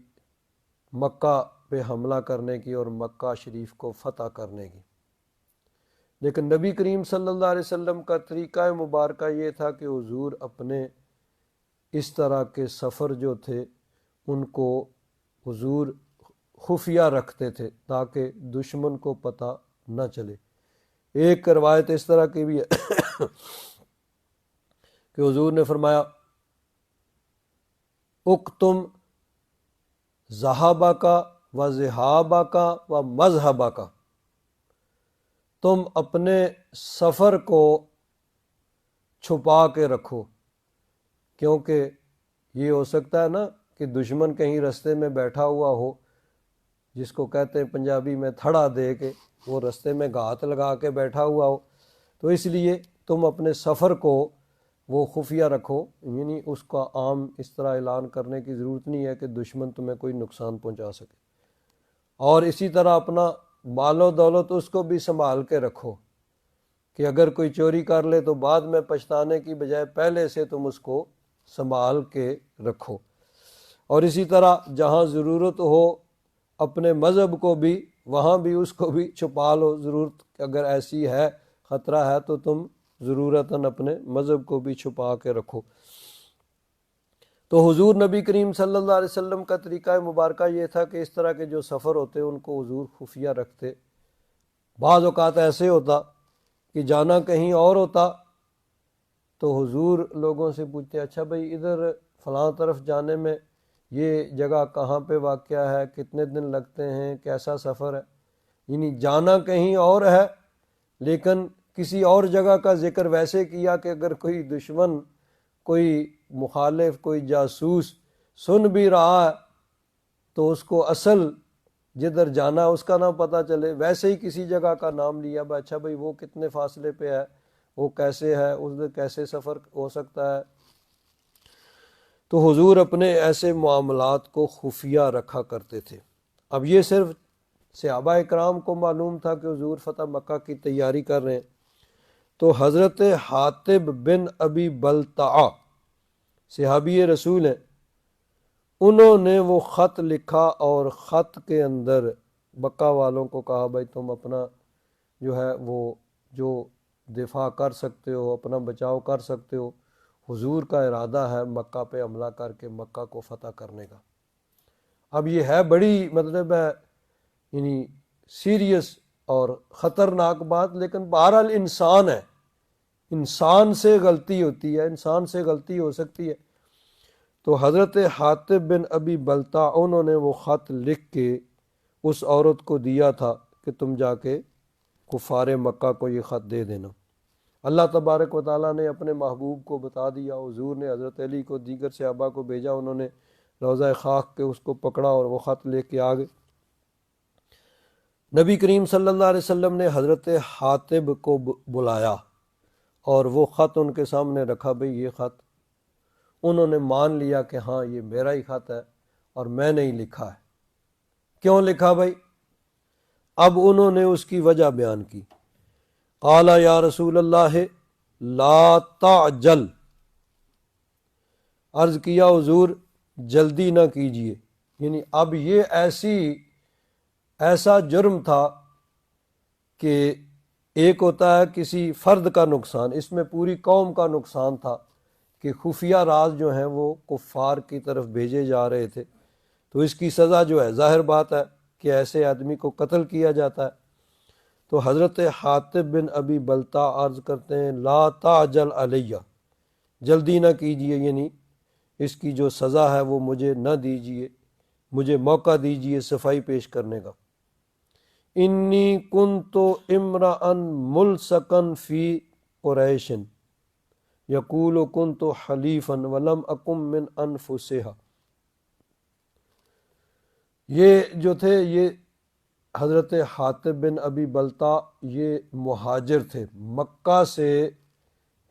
مکہ پہ حملہ کرنے کی اور مکہ شریف کو فتح کرنے کی، لیکن نبی کریم صلی اللہ علیہ وسلم کا طریقہ مبارکہ یہ تھا کہ حضور اپنے اس طرح کے سفر جو تھے ان کو حضور خفیہ رکھتے تھے تاکہ دشمن کو پتہ نہ چلے۔ ایک روایت اس طرح کی بھی ہے کہ حضور نے فرمایا اکتم ذہابہ کا و ذہابہ کا و مذہبہ کا، تم اپنے سفر کو چھپا کے رکھو، کیونکہ یہ ہو سکتا ہے نا کہ دشمن کہیں رستے میں بیٹھا ہوا ہو، جس کو کہتے ہیں پنجابی میں تھڑا دے کے، وہ رستے میں گھات لگا کے بیٹھا ہوا ہو، تو اس لیے تم اپنے سفر کو وہ خفیہ رکھو، یعنی اس کا عام اس طرح اعلان کرنے کی ضرورت نہیں ہے کہ دشمن تمہیں کوئی نقصان پہنچا سکے۔ اور اسی طرح اپنا مال و دولت اس کو بھی سنبھال کے رکھو کہ اگر کوئی چوری کر لے تو بعد میں پچھتانے کی بجائے پہلے سے تم اس کو سنبھال کے رکھو۔ اور اسی طرح جہاں ضرورت ہو اپنے مذہب کو بھی، وہاں بھی اس کو بھی چھپا لو، ضرورت اگر ایسی ہے، خطرہ ہے، تو تم ضرورتاً اپنے مذہب کو بھی چھپا کے رکھو۔ تو حضور نبی کریم صلی اللہ علیہ وسلم کا طریقہ مبارکہ یہ تھا کہ اس طرح کے جو سفر ہوتے ان کو حضور خفیہ رکھتے۔ بعض اوقات ایسے ہوتا کہ جانا کہیں اور ہوتا تو حضور لوگوں سے پوچھتے، اچھا بھائی ادھر فلاں طرف جانے میں یہ جگہ کہاں پہ واقع ہے، کتنے دن لگتے ہیں، کیسا سفر ہے، یعنی جانا کہیں اور ہے لیکن کسی اور جگہ کا ذکر ویسے کیا کہ اگر کوئی دشمن، کوئی مخالف، کوئی جاسوس سن بھی رہا ہے تو اس کو اصل جدھر جانا اس کا نہ پتہ چلے، ویسے ہی کسی جگہ کا نام لیا، اچھا بھائی وہ کتنے فاصلے پہ ہے، وہ کیسے ہے، اس کیسے سفر ہو سکتا ہے۔ تو حضور اپنے ایسے معاملات کو خفیہ رکھا کرتے تھے۔ اب یہ صرف صحابہ اکرام کو معلوم تھا کہ حضور فتح مکہ کی تیاری کر رہے ہیں، تو حضرت حاطب بن ابی بلتعہ صحابی رسول ہیں، انہوں نے وہ خط لکھا اور خط کے اندر مکہ والوں کو کہا بھائی تم اپنا جو ہے وہ جو دفاع کر سکتے ہو، اپنا بچاؤ کر سکتے ہو، حضور کا ارادہ ہے مکہ پہ حملہ کر کے مکہ کو فتح کرنے کا۔ اب یہ ہے بڑی مطلب ہے یعنی سیریس اور خطرناک بات، لیکن بہرحال انسان ہے، انسان سے غلطی ہوتی ہے، انسان سے غلطی ہو سکتی ہے۔ تو حضرت حاطب بن ابی بلتع انہوں نے وہ خط لکھ کے اس عورت کو دیا تھا کہ تم جا کے کفار مکہ کو یہ خط دے دینا۔ اللہ تبارک و تعالیٰ نے اپنے محبوب کو بتا دیا، حضور نے حضرت علی کو، دیگر صحابہ کو بھیجا، انہوں نے روضہ خاک کے اس کو پکڑا اور وہ خط لے کے آ گئے۔ نبی کریم صلی اللہ علیہ وسلم نے حضرت حاطب کو بلایا اور وہ خط ان کے سامنے رکھا، بھئی یہ خط۔ انہوں نے مان لیا کہ ہاں یہ میرا ہی خط ہے اور میں نے ہی لکھا ہے۔ کیوں لکھا بھائی؟ اب انہوں نے اس کی وجہ بیان کی۔ قال یا رسول اللہ لا تعجل، عرض کیا حضور جلدی نہ کیجیے، یعنی اب یہ ایسا جرم تھا کہ ایک ہوتا ہے کسی فرد کا نقصان، اس میں پوری قوم کا نقصان تھا کہ خفیہ راز جو ہیں وہ کفار کی طرف بھیجے جا رہے تھے، تو اس کی سزا جو ہے ظاہر بات ہے کہ ایسے آدمی کو قتل کیا جاتا ہے۔ تو حضرت حاطب بن ابی بلتع عرض کرتے ہیں لا تعجل علیہ، جلدی نہ کیجیے، یعنی اس کی جو سزا ہے وہ مجھے نہ دیجیے، مجھے موقع دیجیے صفائی پیش کرنے کا۔ انی کنت امرأ ملصقا فی قریش یقول کنت حلیفا ولم اکن من انفسها۔ یہ جو تھے یہ حضرت حاطب بن ابی بلتع یہ مہاجر تھے، مکہ سے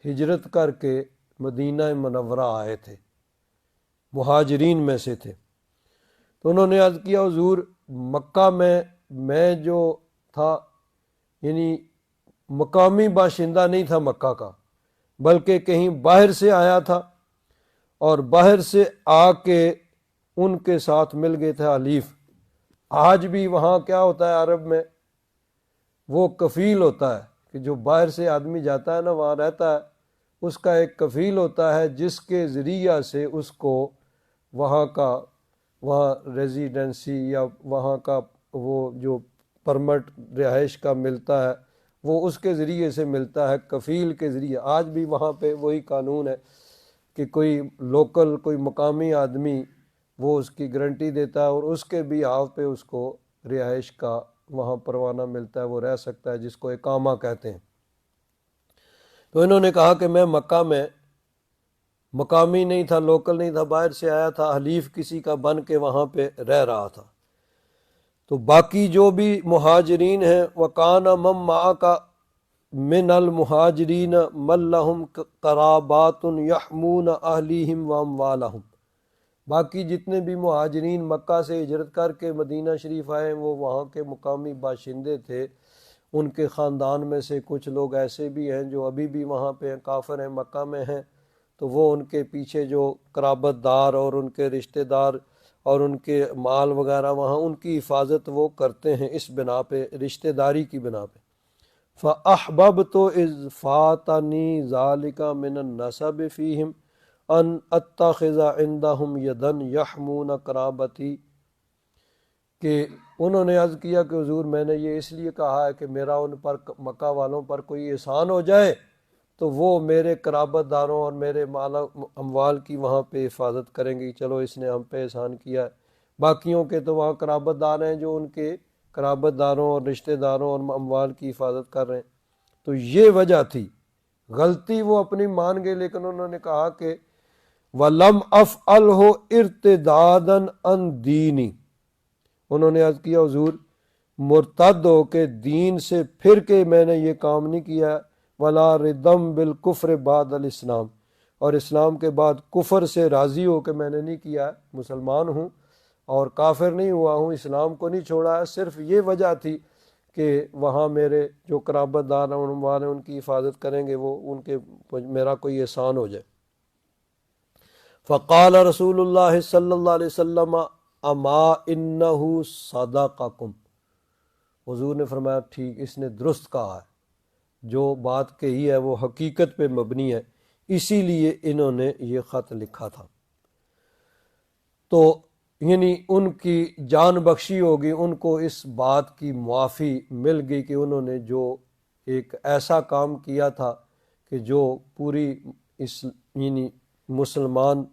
ہجرت کر کے مدینہ منورہ آئے تھے، مہاجرین میں سے تھے۔ تو انہوں نے عرض کیا حضور مکہ میں جو تھا یعنی مقامی باشندہ نہیں تھا مکہ کا، بلکہ کہیں باہر سے آیا تھا، اور باہر سے آ کے ان کے ساتھ مل گئے تھے حلیف۔ آج بھی وہاں کیا ہوتا ہے عرب میں، وہ کفیل ہوتا ہے کہ جو باہر سے آدمی جاتا ہے نا وہاں رہتا ہے، اس کا ایک کفیل ہوتا ہے جس کے ذریعہ سے اس کو وہاں ریزیڈنسی یا وہاں کا وہ جو پرمٹ رہائش کا ملتا ہے وہ اس کے ذریعے سے ملتا ہے، کفیل کے ذریعے۔ آج بھی وہاں پہ وہی قانون ہے کہ کوئی لوکل، کوئی مقامی آدمی وہ اس کی گارنٹی دیتا ہے اور اس کے بھی ہاف پہ اس کو رہائش کا وہاں پروانہ ملتا ہے، وہ رہ سکتا ہے، جس کو اقامہ کہتے ہیں۔ تو انہوں نے کہا کہ میں مکہ میں مقامی نہیں تھا، لوکل نہیں تھا، باہر سے آیا تھا، حلیف کسی کا بن کے وہاں پہ رہ رہا تھا۔ تو باقی جو بھی مہاجرین ہیں، وَكَانَ مَن مَّعَكَ مِنَ الْمُهَاجِرِينَ مَن لَّهُمْ قَرَابَاتٌ يَحْمُونَ أَهْلِيهِمْ وَأَمْوَالَهُمْ، باقی جتنے بھی مہاجرین مکہ سے ہجرت کر کے مدینہ شریف آئے، وہ وہاں کے مقامی باشندے تھے، ان کے خاندان میں سے کچھ لوگ ایسے بھی ہیں جو ابھی بھی وہاں پہ کافر ہیں، مکہ میں ہیں، تو وہ ان کے پیچھے جو قرابت دار اور ان کے رشتہ دار اور ان کے مال وغیرہ وہاں ان کی حفاظت وہ کرتے ہیں، اس بنا پہ، رشتہ داری کی بنا پہ۔ فَأَحْبَبْتُ إِذْ فَاتَنِي ذَلِكَ مِنَ النَّسَبِ فِيهِمْ أَنْ أَتَّخِذَ عِنْدَهُمْ يَدًا يَحْمُونَ قَرَابَتِي، کہ انہوں نے عرض کیا کہ حضور میں نے یہ اس لیے کہا ہے کہ میرا ان پر، مکہ والوں پر کوئی احسان ہو جائے تو وہ میرے قرابت داروں اور میرے مال اموال کی وہاں پہ حفاظت کریں گے، چلو اس نے ہم پہ احسان کیا ہے۔ باقیوں کے تو وہاں قرابت دار ہیں جو ان کے قرابت داروں اور رشتہ داروں اور اموال کی حفاظت کر رہے ہیں۔ تو یہ وجہ تھی، غلطی وہ اپنی مان گئے، لیکن انہوں نے کہا کہ وَلَمْ أَفْعَلْهُ ارْتِدَادًا عَنْ دِینِی، انہوں نے عرض کیا حضور مرتد ہو کے دین سے پھر کے میں نے یہ کام نہیں کیا، ولا ردم بالکفر بعد الاسلام، اور اسلام کے بعد کفر سے راضی ہو کے میں نے نہیں کیا، مسلمان ہوں اور کافر نہیں ہوا ہوں، اسلام کو نہیں چھوڑا ہے، صرف یہ وجہ تھی کہ وہاں میرے جو قرابت دار ہیں ان کی حفاظت کریں گے، وہ ان کے میرا کوئی احسان ہو جائے۔ فقال رسول اللہ صلی اللہ علیہ وسلم اما انہ صدقکم، حضور نے فرمایا ٹھیک، اس نے درست کہا ہے، جو بات کہی ہے وہ حقیقت پہ مبنی ہے، اسی لیے انہوں نے یہ خط لکھا تھا۔ تو یعنی ان کی جان بخشی ہوگی، ان کو اس بات کی معافی مل گئی کہ انہوں نے جو ایک ایسا کام کیا تھا کہ جو پوری اس یعنی مسلمان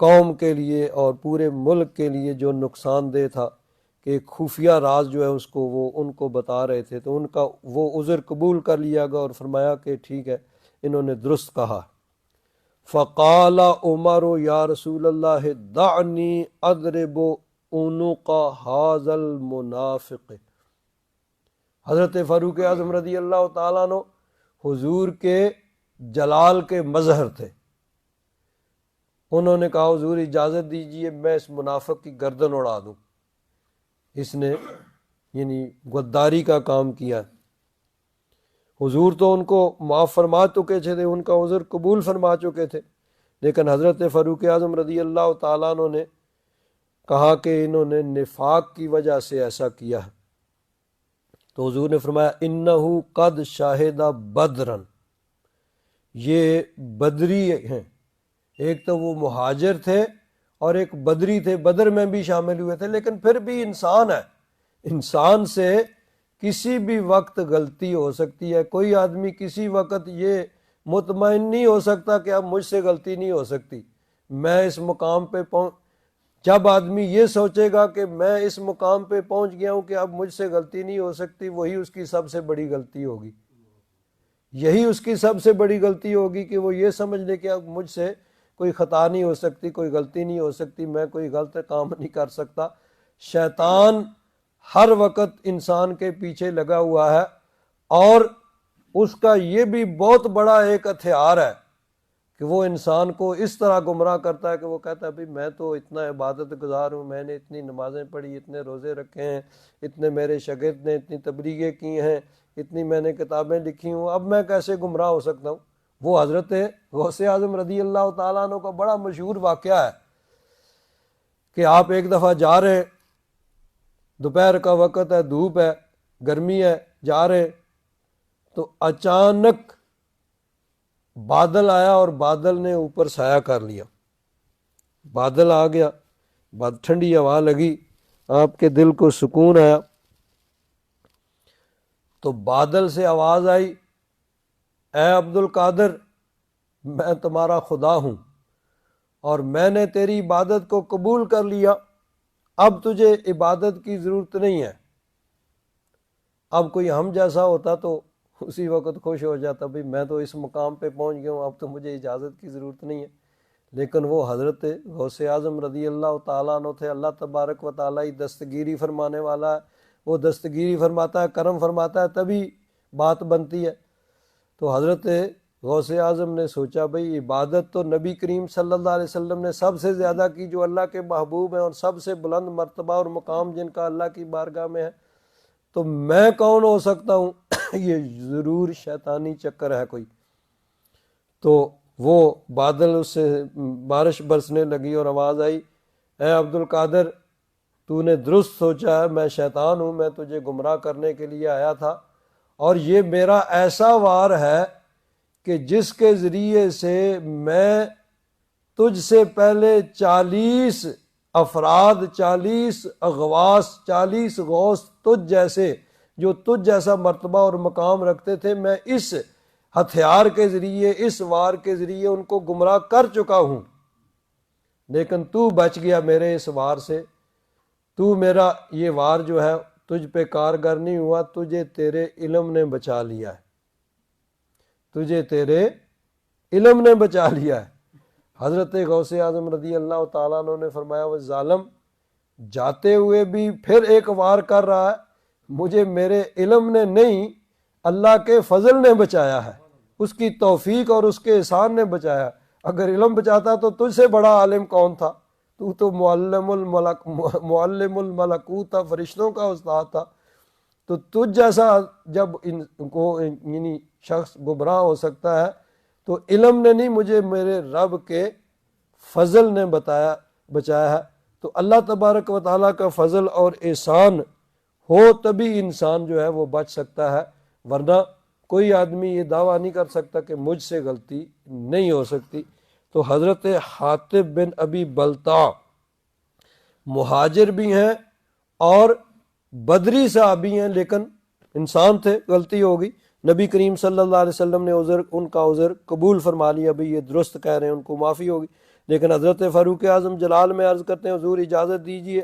قوم کے لیے اور پورے ملک کے لیے جو نقصان دہ تھا، کہ ایک خفیہ راز جو ہے اس کو وہ ان کو بتا رہے تھے، تو ان کا وہ عذر قبول کر لیا گیا اور فرمایا کہ ٹھیک ہے، انہوں نے درست کہا۔ فقال عمر یا رسول اللہ دعنی اضرب عنق ھذا المنافق، حضرت فاروق اعظم رضی اللہ تعالیٰ عنہ حضور کے جلال کے مظہر تھے، انہوں نے کہا حضور اجازت دیجئے میں اس منافق کی گردن اڑا دوں، اس نے یعنی غداری کا کام کیا۔ حضور تو ان کو معاف فرما چکے تھے، ان کا عذر قبول فرما چکے تھے، لیکن حضرت فاروق اعظم رضی اللہ تعالیٰ عنہ نے کہا کہ انہوں نے نفاق کی وجہ سے ایسا کیا ہے۔ تو حضور نے فرمایا انہو قد شاہد بدرن، یہ بدری ہیں، ایک تو وہ مہاجر تھے اور ایک بدری تھے، بدر میں بھی شامل ہوئے تھے، لیکن پھر بھی انسان ہے، انسان سے کسی بھی وقت غلطی ہو سکتی ہے، کوئی آدمی کسی وقت یہ مطمئن نہیں ہو سکتا کہ اب مجھ سے غلطی نہیں ہو سکتی، میں اس مقام پہ جب آدمی یہ سوچے گا کہ میں اس مقام پہ پہنچ گیا ہوں کہ اب مجھ سے غلطی نہیں ہو سکتی، وہی اس کی سب سے بڑی غلطی ہوگی، یہی اس کی سب سے بڑی غلطی ہوگی کہ وہ یہ سمجھ لے کہ اب مجھ سے کوئی خطا نہیں ہو سکتی، کوئی غلطی نہیں ہو سکتی، میں کوئی غلط کام نہیں کر سکتا۔ شیطان ہر وقت انسان کے پیچھے لگا ہوا ہے، اور اس کا یہ بھی بہت بڑا ایک ہتھیار ہے کہ وہ انسان کو اس طرح گمراہ کرتا ہے کہ وہ کہتا ہے بھئی میں تو اتنا عبادت گزار ہوں، میں نے اتنی نمازیں پڑھی، اتنے روزے رکھے ہیں، اتنے میرے شاگرد نے اتنی تبلیغیں کی ہیں، اتنی میں نے کتابیں لکھی ہوں، اب میں کیسے گمراہ ہو سکتا ہوں۔ وہ حضرت غوث اعظم رضی اللہ تعالیٰ عنہ کا بڑا مشہور واقعہ ہے کہ آپ ایک دفعہ جا رہے ہیں، دوپہر کا وقت ہے، دھوپ ہے، گرمی ہے، جا رہے تو اچانک بادل آیا اور بادل نے اوپر سایہ کر لیا، بادل آ گیا، ٹھنڈی ہوا لگی، آپ کے دل کو سکون آیا، تو بادل سے آواز آئی اے عبد القادر میں تمہارا خدا ہوں، اور میں نے تیری عبادت کو قبول کر لیا، اب تجھے عبادت کی ضرورت نہیں ہے۔ اب کوئی ہم جیسا ہوتا تو اسی وقت خوش ہو جاتا، بھئی میں تو اس مقام پہ پہنچ گیا ہوں، اب تو مجھے اجازت کی ضرورت نہیں ہے۔ لیکن وہ حضرت غوث اعظم رضی اللہ تعالیٰ عنہ تھے، اللہ تبارک و تعالیٰ ہی دستگیری فرمانے والا ہے، وہ دستگیری فرماتا ہے، کرم فرماتا ہے، تبھی بات بنتی ہے۔ تو حضرت غوث اعظم نے سوچا بھئی عبادت تو نبی کریم صلی اللہ علیہ وسلم نے سب سے زیادہ کی، جو اللہ کے محبوب ہیں اور سب سے بلند مرتبہ اور مقام جن کا اللہ کی بارگاہ میں ہے، تو میں کون ہو سکتا ہوں؟ یہ ضرور شیطانی چکر ہے کوئی۔ تو وہ بادل اس سے بارش برسنے لگی اور آواز آئی، اے عبد القادر، تو نے درست سوچا ہے، میں شیطان ہوں، میں تجھے گمراہ کرنے کے لیے آیا تھا، اور یہ میرا ایسا وار ہے کہ جس کے ذریعے سے میں تجھ سے پہلے 40 افراد، 40 اغواس، 40 غوث تجھ جیسے، جو تجھ جیسا مرتبہ اور مقام رکھتے تھے، میں اس ہتھیار کے ذریعے، اس وار کے ذریعے ان کو گمراہ کر چکا ہوں، لیکن تو بچ گیا میرے اس وار سے۔ تو میرا یہ وار جو ہے تجھ پہ کارگر نہیں ہوا، تجھے تیرے علم نے بچا لیا ہے، تجھے تیرے علم نے بچا لیا ہے۔ حضرت غوث اعظم رضی اللہ تعالیٰ عنہ نے فرمایا، وہ ظالم جاتے ہوئے بھی پھر ایک وار کر رہا ہے، مجھے میرے علم نے نہیں، اللہ کے فضل نے بچایا ہے، اس کی توفیق اور اس کے احسان نے بچایا۔ اگر علم بچاتا تو تجھ سے بڑا عالم کون تھا؟ تو معلم الملکوت تھا، فرشتوں کا استاد تھا۔ تو تجھ جیسا جب ان کو یعنی شخص گمراہ ہو سکتا ہے تو علم نے نہیں، مجھے میرے رب کے فضل نے بچایا ہے۔ تو اللہ تبارک و تعالیٰ کا فضل اور احسان ہو تبھی انسان جو ہے وہ بچ سکتا ہے، ورنہ کوئی آدمی یہ دعویٰ نہیں کر سکتا کہ مجھ سے غلطی نہیں ہو سکتی۔ تو حضرت حاطب بن ابی بلتع مہاجر بھی ہیں اور بدری صحابی ہیں، لیکن انسان تھے، غلطی ہوگی، نبی کریم صلی اللہ علیہ وسلم نے ان کا عذر قبول فرما لیا، بھئی یہ درست کہہ رہے ہیں، ان کو معافی ہوگی۔ لیکن حضرت فاروق اعظم جلال میں عرض کرتے ہیں، حضور اجازت دیجیے،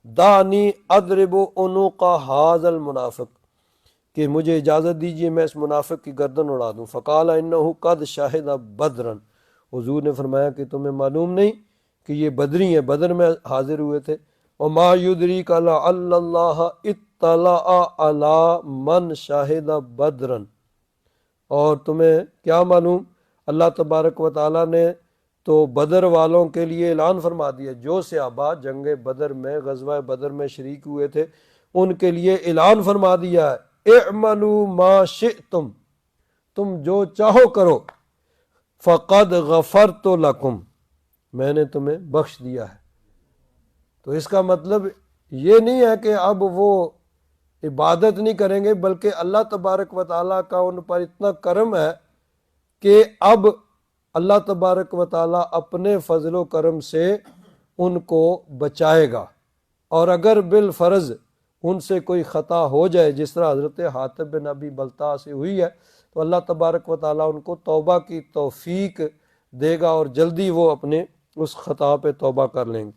دعنی اضرب عنق ھذا المنافق، کہ مجھے اجازت دیجیے میں اس منافق کی گردن اڑا دوں۔ فقال انہ قد شہد بدرا، حضور نے فرمایا کہ تمہیں معلوم نہیں کہ یہ بدری ہیں، بدر میں حاضر ہوئے تھے۔ وما یدریک لعل اللہ اطلع علی من شہد بدرا، اور تمہیں کیا معلوم، اللہ تبارک و تعالیٰ نے تو بدر والوں کے لیے اعلان فرما دیا، جو صحابہ جنگ بدر میں، غزوہ بدر میں شریک ہوئے تھے، ان کے لیے اعلان فرما دیا ہے، اعملوا ما شئتم، تم جو چاہو کرو، فقد غفرت لکم، میں نے تمہیں بخش دیا ہے۔ تو اس کا مطلب یہ نہیں ہے کہ اب وہ عبادت نہیں کریں گے، بلکہ اللہ تبارک و تعالیٰ کا ان پر اتنا کرم ہے کہ اب اللہ تبارک و تعالیٰ اپنے فضل و کرم سے ان کو بچائے گا، اور اگر بالفرض ان سے کوئی خطا ہو جائے، جس طرح حضرت حاطب بن ابی بلتع سے ہوئی ہے، تو اللہ تبارک و تعالیٰ ان کو توبہ کی توفیق دے گا اور جلدی وہ اپنے اس خطا پہ توبہ کر لیں گے۔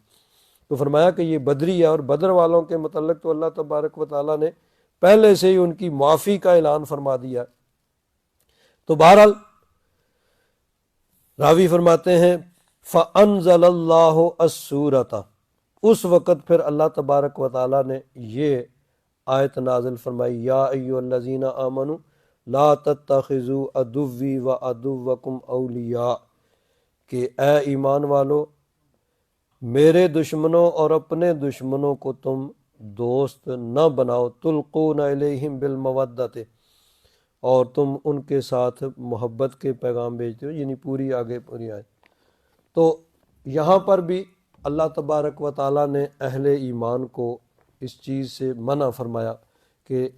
تو فرمایا کہ یہ بدری ہے، اور بدر والوں کے متعلق تو اللہ تبارک و تعالیٰ نے پہلے سے ہی ان کی معافی کا اعلان فرما دیا۔ تو بہرحال راوی فرماتے ہیں فَأَنزَلَ اللَّهُ السُّورَةَ، اس وقت پھر اللہ تبارک و تعالیٰ نے یہ آیت نازل فرمائی، یا ایھا الذین آمنوا لا تتخذوا عدوی وعدوکم اولیاء، کہ اے ایمان والو، میرے دشمنوں اور اپنے دشمنوں کو تم دوست نہ بناؤ، تلقون الیہم بالمودۃ، اور تم ان کے ساتھ محبت کے پیغام بھیجتے ہو، یعنی پوری آیت۔ تو یہاں پر بھی اللہ تبارک و تعالیٰ نے اہل ایمان کو اس چیز سے منع فرمایا کہ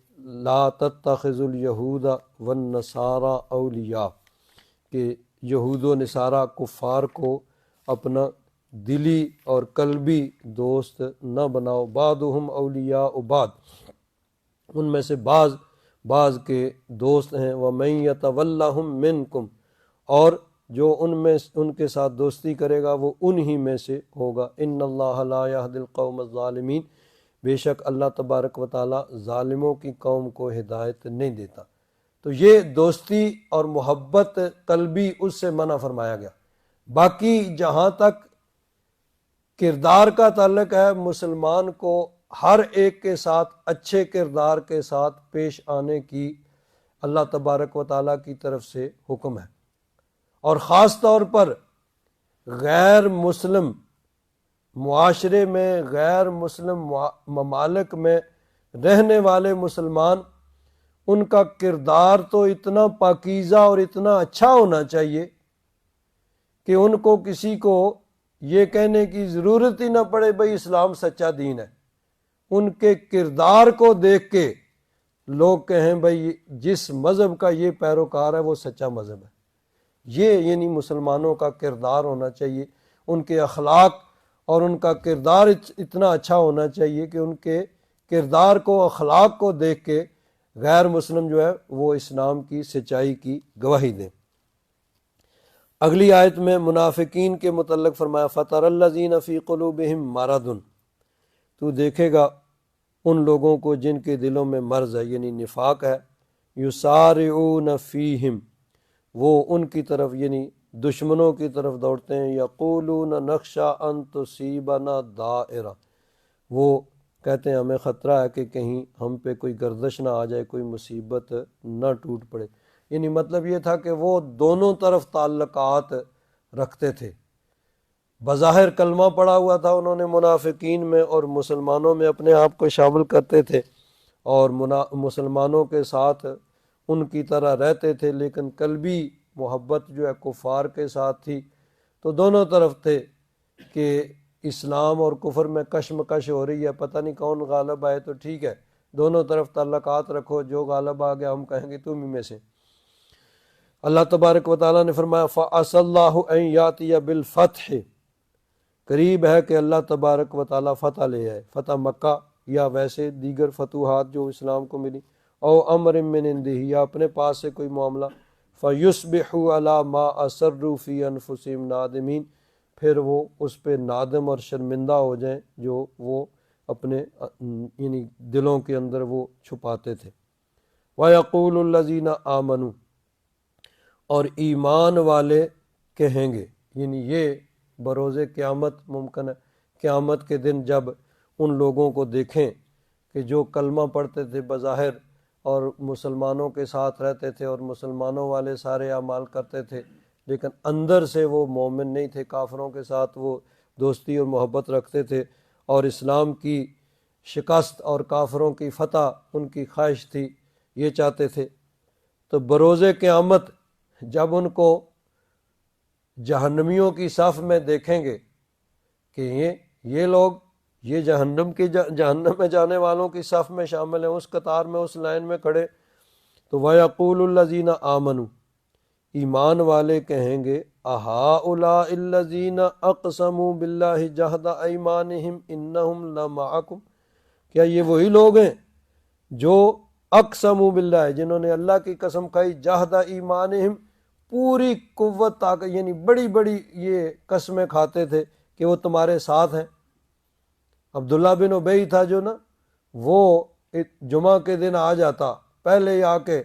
لا تتخذوا الیہود والنصارى اولیاء، کہ یہود و نصارہ کفار کو اپنا دلی اور قلبی دوست نہ بناؤ، بعضهم اولیاء بعض، ان میں سے بعض کے دوست ہیں، وَمَن يَتَوَلَّهُم مِّنكُم، اور جو ان کے ساتھ دوستی کرے گا وہ انہی میں سے ہوگا۔ ان اللہ لا یہدی القوم الظالمین، بے شک اللہ تبارک و تعالی ظالموں کی قوم کو ہدایت نہیں دیتا۔ تو یہ دوستی اور محبت قلبی اس سے منع فرمایا گیا۔ باقی جہاں تک کردار کا تعلق ہے، مسلمان کو ہر ایک کے ساتھ اچھے کردار کے ساتھ پیش آنے کی اللہ تبارک و تعالیٰ کی طرف سے حکم ہے، اور خاص طور پر غیر مسلم معاشرے میں، غیر مسلم ممالک میں رہنے والے مسلمان، ان کا کردار تو اتنا پاکیزہ اور اتنا اچھا ہونا چاہیے کہ ان کو کسی کو یہ کہنے کی ضرورت ہی نہ پڑے بھئی اسلام سچا دین ہے۔ ان کے کردار کو دیکھ کے لوگ کہیں بھئی جس مذہب کا یہ پیروکار ہے وہ سچا مذہب ہے۔ یہ یعنی مسلمانوں کا کردار ہونا چاہیے، ان کے اخلاق اور ان کا کردار اتنا اچھا ہونا چاہیے کہ ان کے کردار کو، اخلاق کو دیکھ کے غیر مسلم جو ہے وہ اسلام کی سچائی کی گواہی دیں۔ اگلی آیت میں منافقین کے متعلق فرمایا فَتَرَى الَّذِينَ فِي قُلُوبِهِم مَرَضٌ، تو دیکھے گا ان لوگوں کو جن کے دلوں میں مرض ہے، یعنی نفاق ہے، یُسَارِعُونَ فِيهِم، وہ ان کی طرف یعنی دشمنوں کی طرف دوڑتے ہیں، یقولون نخشى ان تصیبنا دائرہ، وہ کہتے ہیں ہمیں خطرہ ہے کہ کہیں ہم پہ کوئی گردش نہ آ جائے، کوئی مصیبت نہ ٹوٹ پڑے۔ یعنی مطلب یہ تھا کہ وہ دونوں طرف تعلقات رکھتے تھے۔ بظاہر کلمہ پڑا ہوا تھا انہوں نے منافقین میں، اور مسلمانوں میں اپنے آپ کو شامل کرتے تھے، اور مسلمانوں کے ساتھ ان کی طرح رہتے تھے، لیکن قلبی محبت جو ہے کفار کے ساتھ تھی۔ تو دونوں طرف تھے کہ اسلام اور کفر میں کشمکش ہو رہی ہے، پتہ نہیں کون غالب آئے، تو ٹھیک ہے دونوں طرف تعلقات رکھو، جو غالب آ گیا ہم کہیں گے تم ہی میں سے۔ اللہ تبارک و تعالیٰ نے فرمایا فَعَسَى اللَّهُ أَن يَأْتِيَ بِالْفَتْحِ، قریب ہے کہ اللہ تبارک و تعالیٰ فتح لے آئے، فتح مکہ یا ویسے دیگر فتوحات جو اسلام کو ملی، او امر من عنده، یا اپنے پاس سے کوئی معاملہ، فَيُصْبِحُوا عَلَى مَا أَسَرُّوا فِي أَنفُسِهِمْ نَادِمِينَ، پھر وہ اس پہ نادم اور شرمندہ ہو جائیں جو وہ اپنے یعنی دلوں کے اندر وہ چھپاتے تھے۔ وَيَقُولُ الَّذِينَ آمَنُوا، اور ایمان والے کہیں گے، یعنی یہ بروز قیامت ممکن ہے، قیامت کے دن جب ان لوگوں کو دیکھیں کہ جو کلمہ پڑھتے تھے بظاہر اور مسلمانوں کے ساتھ رہتے تھے اور مسلمانوں والے سارے اعمال کرتے تھے، لیکن اندر سے وہ مومن نہیں تھے، کافروں کے ساتھ وہ دوستی اور محبت رکھتے تھے، اور اسلام کی شکست اور کافروں کی فتح ان کی خواہش تھی، یہ چاہتے تھے۔ تو بروز قیامت جب ان کو جہنمیوں کی صف میں دیکھیں گے کہ یہ لوگ یہ جہنم میں جانے والوں کی صف میں شامل ہیں، اس قطار میں، اس لائن میں کھڑے، تو وَيَقُولُ الَّذِينَ آمَنُوا، ایمان والے کہیں گے أَهَؤُلَاءِ الَّذِينَ أَقْسَمُوا بِاللَّهِ جَهْدَ أَيْمَانِهِمْ إِنَّهُمْ لَمَعَكُمْ، کیا یہ وہی لوگ ہیں جو اقسموا باللہ، جنہوں نے اللہ کی قسم کھائی، جہد ایمانہم، پوری قوت طاقت، یعنی بڑی بڑی یہ قسمیں کھاتے تھے کہ وہ تمہارے ساتھ ہیں۔ عبداللہ بن ابی تھا جو نا، وہ جمعہ کے دن آ جاتا، پہلے ہی آ کے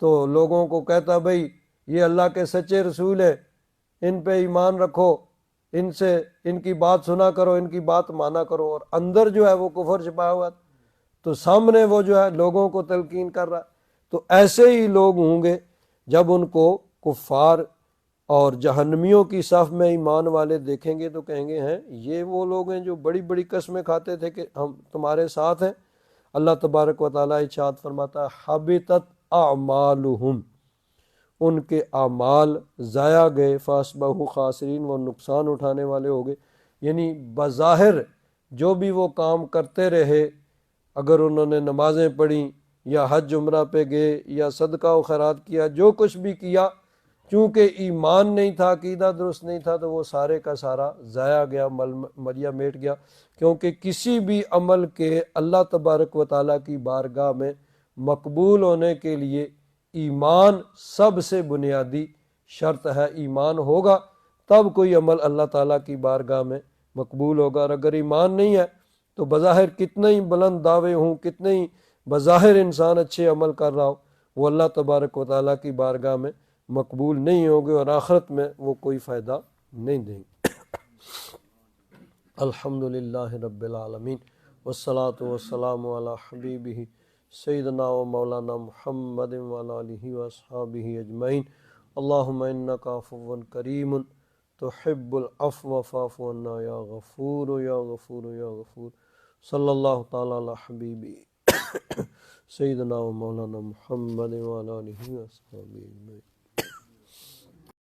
تو لوگوں کو کہتا بھئی یہ اللہ کے سچے رسول ہیں، ان پہ ایمان رکھو، ان سے ان کی بات سنا کرو، ان کی بات مانا کرو، اور اندر جو ہے وہ کفر چھپایا ہوا، تو سامنے وہ جو ہے لوگوں کو تلقین کر رہا۔ تو ایسے ہی لوگ ہوں گے جب ان کو کفار اور جہنمیوں کی صف میں ایمان والے دیکھیں گے تو کہیں گے ہیں یہ وہ لوگ ہیں جو بڑی بڑی قسمیں کھاتے تھے کہ ہم تمہارے ساتھ ہیں۔ اللہ تبارک و تعالیٰ ارشاد فرماتا ہے حبطت اعمالہم، ان کے اعمال ضائع گئے، فاصبحوا خاسرین، وہ نقصان اٹھانے والے ہو گئے۔ یعنی بظاہر جو بھی وہ کام کرتے رہے، اگر انہوں نے نمازیں پڑھیں یا حج عمرہ پہ گئے یا صدقہ و خیرات کیا، جو کچھ بھی کیا، چونکہ ایمان نہیں تھا، عقیدہ درست نہیں تھا، تو وہ سارے کا سارا ضائع گیا، ملیا میٹ گیا۔ کیونکہ کسی بھی عمل کے اللہ تبارک و تعالیٰ کی بارگاہ میں مقبول ہونے کے لیے ایمان سب سے بنیادی شرط ہے ایمان ہوگا تب کوئی عمل اللہ تعالیٰ کی بارگاہ میں مقبول ہوگا، اور اگر ایمان نہیں ہے تو بظاہر کتنے ہی بلند دعوے ہوں، کتنے ہی بظاہر انسان اچھے عمل کر رہا ہو، وہ اللہ تبارک و تعالیٰ کی بارگاہ میں مقبول نہیں ہوں گے اور آخرت میں وہ کوئی فائدہ نہیں دیں گے۔ الحمدللہ رب العالمین والصلاة والسلام علی حبیبہ سیدنا و مولانا محمد وعلی آلہ واصحابہ اجمعین۔ اللہم انک عفو کریم تحب العفو فاعف عنا یا غفور یا غفور یا غفور۔ صلی اللہ تعالی علی حبیبہ سیدنا و مولانا محمد وعلی آلہ واصحابہ اجمعین۔